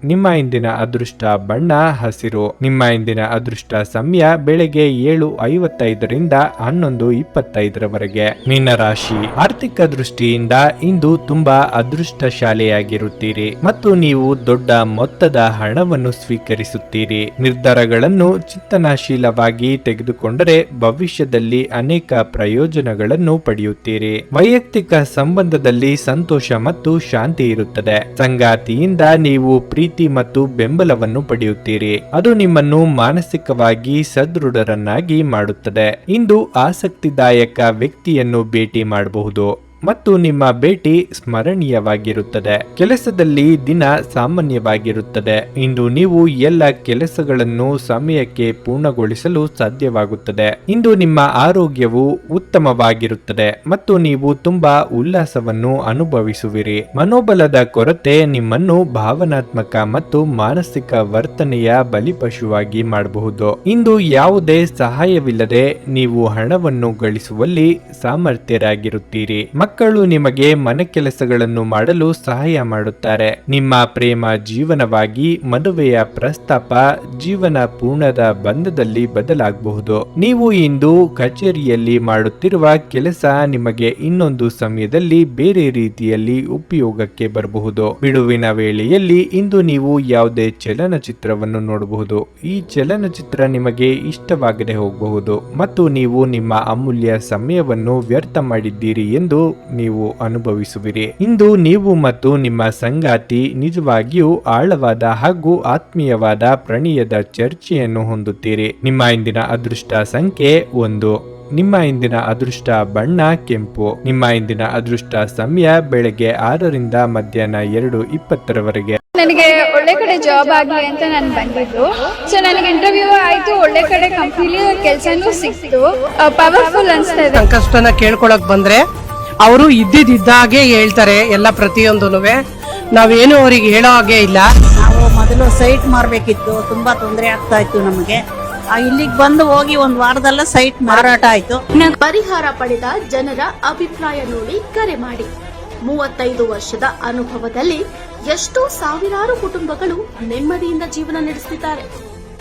ನಿಮ್ಮ ಇಂದಿನ ಅದೃಷ್ಟ ಬಣ್ಣ ಹಸಿರು. ನಿಮ್ಮ ಇಂದಿನ ಅದೃಷ್ಟ ಸಮಯ ಬೆಳಗ್ಗೆ 7:55ರಿಂದ 11:25ರವರೆಗೆ. ಮೀನರಾಶಿ. ಆರ್ಥಿಕ ದೃಷ್ಟಿಯಿಂದ ಇಂದು ತುಂಬಾ ಅದೃಷ್ಟಶಾಲಿಯಾಗಿರುತ್ತೀರಿ ಮತ್ತು ನೀವು ದೊಡ್ಡ ಮೊತ್ತದ ಹಣವನ್ನು ಸ್ವೀಕರಿಸುತ್ತೀರಿ. ನಿರ್ಧಾರಗಳನ್ನು ಚಿಂತನಾಶೀಲವಾಗಿ ತೆಗೆದುಕೊಂಡರೆ ಭವಿಷ್ಯದಲ್ಲಿ ಅನೇಕ ಪ್ರಯೋಜನಗಳನ್ನು ಪಡೆಯುತ್ತೀರಿ. ವೈಯಕ್ತಿಕ ಸಂಬಂಧದಲ್ಲಿ ಸಂತೋಷ ಮತ್ತು ಶಾಂತಿ ಇರುತ್ತದೆ. ಸಂಗಾತಿಯಿಂದ ನೀವು ಪ್ರೀತಿ ಮತ್ತು ಬೆಂಬಲವನ್ನು ಪಡೆಯುತ್ತೀರಿ. ಅದು ನಿಮ್ಮನ್ನು ಮಾನಸಿಕವಾಗಿ ಸದೃಢರನ್ನಾಗಿ ಮಾಡುತ್ತದೆ. ಇಂದು ಆಸಕ್ತಿದಾಯಕ ವ್ಯಕ್ತಿಯನ್ನು ಭೇಟಿ ಮಾಡಬಹುದು ಮತ್ತು ನಿಮ್ಮ ಭೇಟಿ ಸ್ಮರಣೀಯವಾಗಿರುತ್ತದೆ. ಕೆಲಸದಲ್ಲಿ ದಿನ ಸಾಮಾನ್ಯವಾಗಿರುತ್ತದೆ. ಇಂದು ನೀವು ಎಲ್ಲ ಕೆಲಸಗಳನ್ನು ಸಮಯಕ್ಕೆ ಪೂರ್ಣಗೊಳಿಸಲು ಸಾಧ್ಯವಾಗುತ್ತದೆ. ಇಂದು ನಿಮ್ಮ ಆರೋಗ್ಯವು ಉತ್ತಮವಾಗಿರುತ್ತದೆ ಮತ್ತು ನೀವು ತುಂಬಾ ಉಲ್ಲಾಸವನ್ನು ಅನುಭವಿಸುವಿರಿ. ಮನೋಬಲದ ಕೊರತೆ ನಿಮ್ಮನ್ನು ಭಾವನಾತ್ಮಕ ಮತ್ತು ಮಾನಸಿಕ ವರ್ತನೆಯ ಬಲಿಪಶುವಾಗಿ ಮಾಡಬಹುದು. ಇಂದು ಯಾವುದೇ ಸಹಾಯವಿಲ್ಲದೆ ನೀವು ಹಣವನ್ನು ಗಳಿಸುವಲ್ಲಿ ಸಮರ್ಥರಾಗಿರುತ್ತೀರಿ. ಮಕ್ಕಳು ನಿಮಗೆ ಮನೆ ಕೆಲಸಗಳನ್ನು ಮಾಡಲು ಸಹಾಯ ಮಾಡುತ್ತಾರೆ. ನಿಮ್ಮ ಪ್ರೇಮ ಜೀವನವಾಗಿ ಮದುವೆಯ ಪ್ರಸ್ತಾಪ ಜೀವನ ಪೂರ್ಣದ ಬಂಧದಲ್ಲಿ ಬದಲಾಗಬಹುದು. ನೀವು ಇಂದು ಕಚೇರಿಯಲ್ಲಿ ಮಾಡುತ್ತಿರುವ ಕೆಲಸ ನಿಮಗೆ ಇನ್ನೊಂದು ಸಮಯದಲ್ಲಿ ಬೇರೆ ರೀತಿಯಲ್ಲಿ ಉಪಯೋಗಕ್ಕೆ ಬರಬಹುದು. ಬಿಡುವಿನ ವೇಳೆಯಲ್ಲಿ ಇಂದು ನೀವು ಯಾವುದೇ ಚಲನಚಿತ್ರವನ್ನು ನೋಡಬಹುದು. ಈ ಚಲನಚಿತ್ರ ನಿಮಗೆ ಇಷ್ಟವಾಗದೆ ಹೋಗಬಹುದು ಮತ್ತು ನೀವು ನಿಮ್ಮ ಅಮೂಲ್ಯ ಸಮಯವನ್ನು ವ್ಯರ್ಥ ಮಾಡಿದ್ದೀರಿ ಎಂದು ನೀವು ಅನುಭವಿಸುವಿರಿ. ಇಂದು ನೀವು ಮತ್ತು ನಿಮ್ಮ ಸಂಗಾತಿ ನಿಜವಾಗಿಯೂ ಆಳವಾದ ಹಾಗೂ ಆತ್ಮೀಯವಾದ ಪ್ರಣಯದ ಚರ್ಚೆಯನ್ನು ಹೊಂದುತ್ತೀರಿ. ನಿಮ್ಮ ಇಂದಿನ ಅದೃಷ್ಟ ಸಂಖ್ಯೆ 1. ನಿಮ್ಮ ಇಂದಿನ ಅದೃಷ್ಟ ಬಣ್ಣ ಕೆಂಪು. ನಿಮ್ಮ ಇಂದಿನ ಅದೃಷ್ಟ ಸಮಯ ಬೆಳಗ್ಗೆ 6ರಿಂದ ಮಧ್ಯಾಹ್ನ 2:20 ನನಗೆ ಒಳ್ಳೆ ಕಡೆ ಜಾಬ್ ಆಗಲಿ ಅಂತ ನಾನು ಬಂದಿದ್ದು. ಸೊ ನನಗೆ ಇಂಟರ್ವ್ಯೂ ಆಯ್ತು, ಒಳ್ಳೆ ಕಡೆ ಕಂಪ್ನಿಲಿ ಕೆಲಸನೂ ಸಿಕ್ತು. ಪವರ್ಫುಲ್ ಅನ್ಸ್ತಾ ಇದೆ. ಕಷ್ಟನ ಕೇಳ್ಕೊಳಕ್ ಬಂದ್ರೆ ಅವರು ಇದ್ದಿದ್ದಾಗೆ ಹೇಳ್ತಾರೆ ಎಲ್ಲ ಪ್ರತಿಯೊಂದೂನುವೆ. ನಾವೇನು ಅವ್ರಿಗೆ ಹೇಳೋ ಹಾಗೆ ಇಲ್ಲ. ನಾವು ಮೊದಲು ಸೈಟ್ ಮಾರಬೇಕಿತ್ತು, ತುಂಬಾ ತೊಂದರೆ ಆಗ್ತಾ ಇತ್ತು ನಮಗೆ. ಇಲ್ಲಿಗೆ ಬಂದು ಹೋಗಿ ಒಂದು ವಾರದಲ್ಲ ಸೈಟ್ ಮಾರಾಟ ಆಯ್ತು. ಪರಿಹಾರ ಪಡೆದ ಜನರ ಅಭಿಪ್ರಾಯ ನೋಡಿ ಕರೆ ಮಾಡಿ. 35 ವರ್ಷದ ಅನುಭವದಲ್ಲಿ ಎಷ್ಟೋ ಸಾವಿರಾರು ಕುಟುಂಬಗಳು ನೆಮ್ಮದಿಯಿಂದ ಜೀವನ ನಡೆಸುತ್ತಿದ್ದಾರೆ.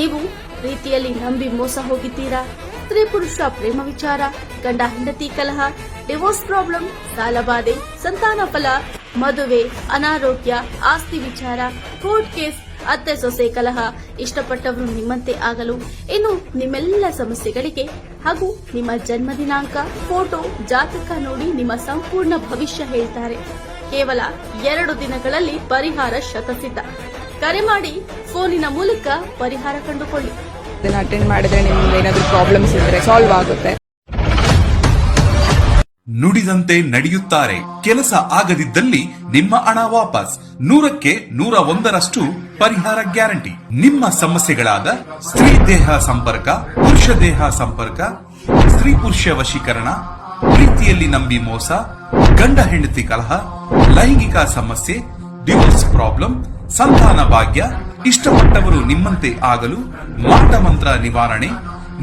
ನೀವು ಪ್ರೀತಿಯಲ್ಲಿ ನಂಬಿ ಮೋಸ ಹೋಗಿದ್ದೀರಾ? ಸ್ತ್ರೀ ಪುರುಷ ಪ್ರೇಮ ವಿಚಾರ, ಗಂಡ ಹೆಂಡತಿ ಕಲಹ, ಡಿವೋರ್ಸ್ ಪ್ರಾಬ್ಲಮ್, ಸಾಲಬಾಧೆ, ಸಂತಾನ ಫಲ, ಮದುವೆ, ಅನಾರೋಗ್ಯ, ಆಸ್ತಿ ವಿಚಾರ, ಕೋರ್ಟ್ ಕೇಸ್, ಅತ್ತೆ ಸೊಸೆ ಕಲಹ, ಇಷ್ಟಪಟ್ಟವರು ನಿಮ್ಮಂತೆ ಆಗಲು, ಇನ್ನು ನಿಮ್ಮೆಲ್ಲ ಸಮಸ್ಯೆಗಳಿಗೆ ಹಾಗೂ ನಿಮ್ಮ ಜನ್ಮ ದಿನಾಂಕ, ಫೋಟೋ, ಜಾತಕ ನೋಡಿ ನಿಮ್ಮ ಸಂಪೂರ್ಣ ಭವಿಷ್ಯ ಹೇಳ್ತಾರೆ. ಕೇವಲ 2 ದಿನಗಳಲ್ಲಿ ಪರಿಹಾರ ಶತಸಿದ್ಧ. ಕರೆ ಮಾಡಿ ಫೋನಿನ ಮೂಲಕ ಪರಿಹಾರ ಕಂಡುಕೊಳ್ಳಿ. ಅಟೆಂಡ್ ಮಾಡಿದ್ರೆ ನಿಮ್ಗೆ ಏನಾದ್ರು ಪ್ರಾಬ್ಲಮ್ಸ್ ಇದ್ರೆ ಸಾಲ್ವ್ ಆಗುತ್ತೆ. ನುಡಿದಂತೆ ನಡೆಯುತ್ತಾರೆ. ಕೆಲಸ ಆಗದಿದ್ದಲ್ಲಿ ನಿಮ್ಮ ಹಣ ವಾಪಸ್. 100ಕ್ಕೆ 101ರಷ್ಟು ಪರಿಹಾರ ಗ್ಯಾರಂಟಿ. ನಿಮ್ಮ ಸಮಸ್ಯೆಗಳಾದ ಸ್ತ್ರೀ ದೇಹ ಸಂಪರ್ಕ, ಪುರುಷ ದೇಹ ಸಂಪರ್ಕ, ಸ್ತ್ರೀ ಪುರುಷ ವಶೀಕರಣ, ಪ್ರೀತಿಯಲ್ಲಿ ನಂಬಿ ಮೋಸ, ಗಂಡ ಹೆಂಡತಿ ಕಲಹ, ಲೈಂಗಿಕ ಸಮಸ್ಯೆ, ಡಿವೋರ್ಸ್ ಪ್ರಾಬ್ಲಮ್, ಸಂತಾನ ಭಾಗ್ಯ, ಇಷ್ಟಪಟ್ಟವರು ನಿಮ್ಮಂತೆ ಆಗಲು, ಮಾಟ ಮಂತ್ರ ನಿವಾರಣೆ,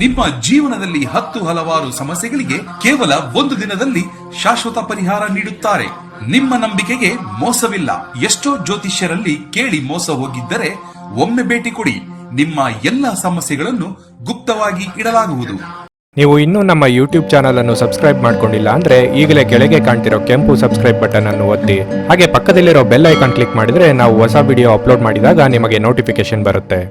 ನಿಮ್ಮ ಜೀವನದಲ್ಲಿ 10 ಹಲವಾರು ಸಮಸ್ಯೆಗಳಿಗೆ ಕೇವಲ 1 ದಿನದಲ್ಲಿ ಶಾಶ್ವತ ಪರಿಹಾರ ನೀಡುತ್ತಾರೆ. ನಿಮ್ಮ ನಂಬಿಕೆಗೆ ಮೋಸವಿಲ್ಲ. ಎಷ್ಟೋ ಜ್ಯೋತಿಷ್ಯರಲ್ಲಿ ಕೇಳಿ ಮೋಸ ಹೋಗಿದ್ದರೆ ಒಮ್ಮೆ ಭೇಟಿ ಕೊಡಿ. ನಿಮ್ಮ ಎಲ್ಲಾ ಸಮಸ್ಯೆಗಳನ್ನು ಗುಪ್ತವಾಗಿ ಇಡಲಾಗುವುದು. ನೀವು ಇನ್ನೂ ನಮ್ಮ ಯೂಟ್ಯೂಬ್ ಚಾನಲ್ ಅನ್ನು ಸಬ್ಸ್ಕ್ರೈಬ್ ಮಾಡ್ಕೊಂಡಿಲ್ಲ ಅಂದ್ರೆ ಈಗಲೇ ಕೆಳಗೆ ಕಾಣ್ತಿರೋ ಕೆಂಪು ಸಬ್ಸ್ಕ್ರೈಬ್ ಬಟನ್ ಅನ್ನು ಒತ್ತಿ. ಹಾಗೆ ಪಕ್ಕದಲ್ಲಿರೋ ಬೆಲ್ ಐಕಾನ್ ಕ್ಲಿಕ್ ಮಾಡಿದ್ರೆ ನಾವು ಹೊಸ ವಿಡಿಯೋ ಅಪ್ಲೋಡ್ ಮಾಡಿದಾಗ ನಿಮಗೆ ನೋಟಿಫಿಕೇಶನ್ ಬರುತ್ತೆ.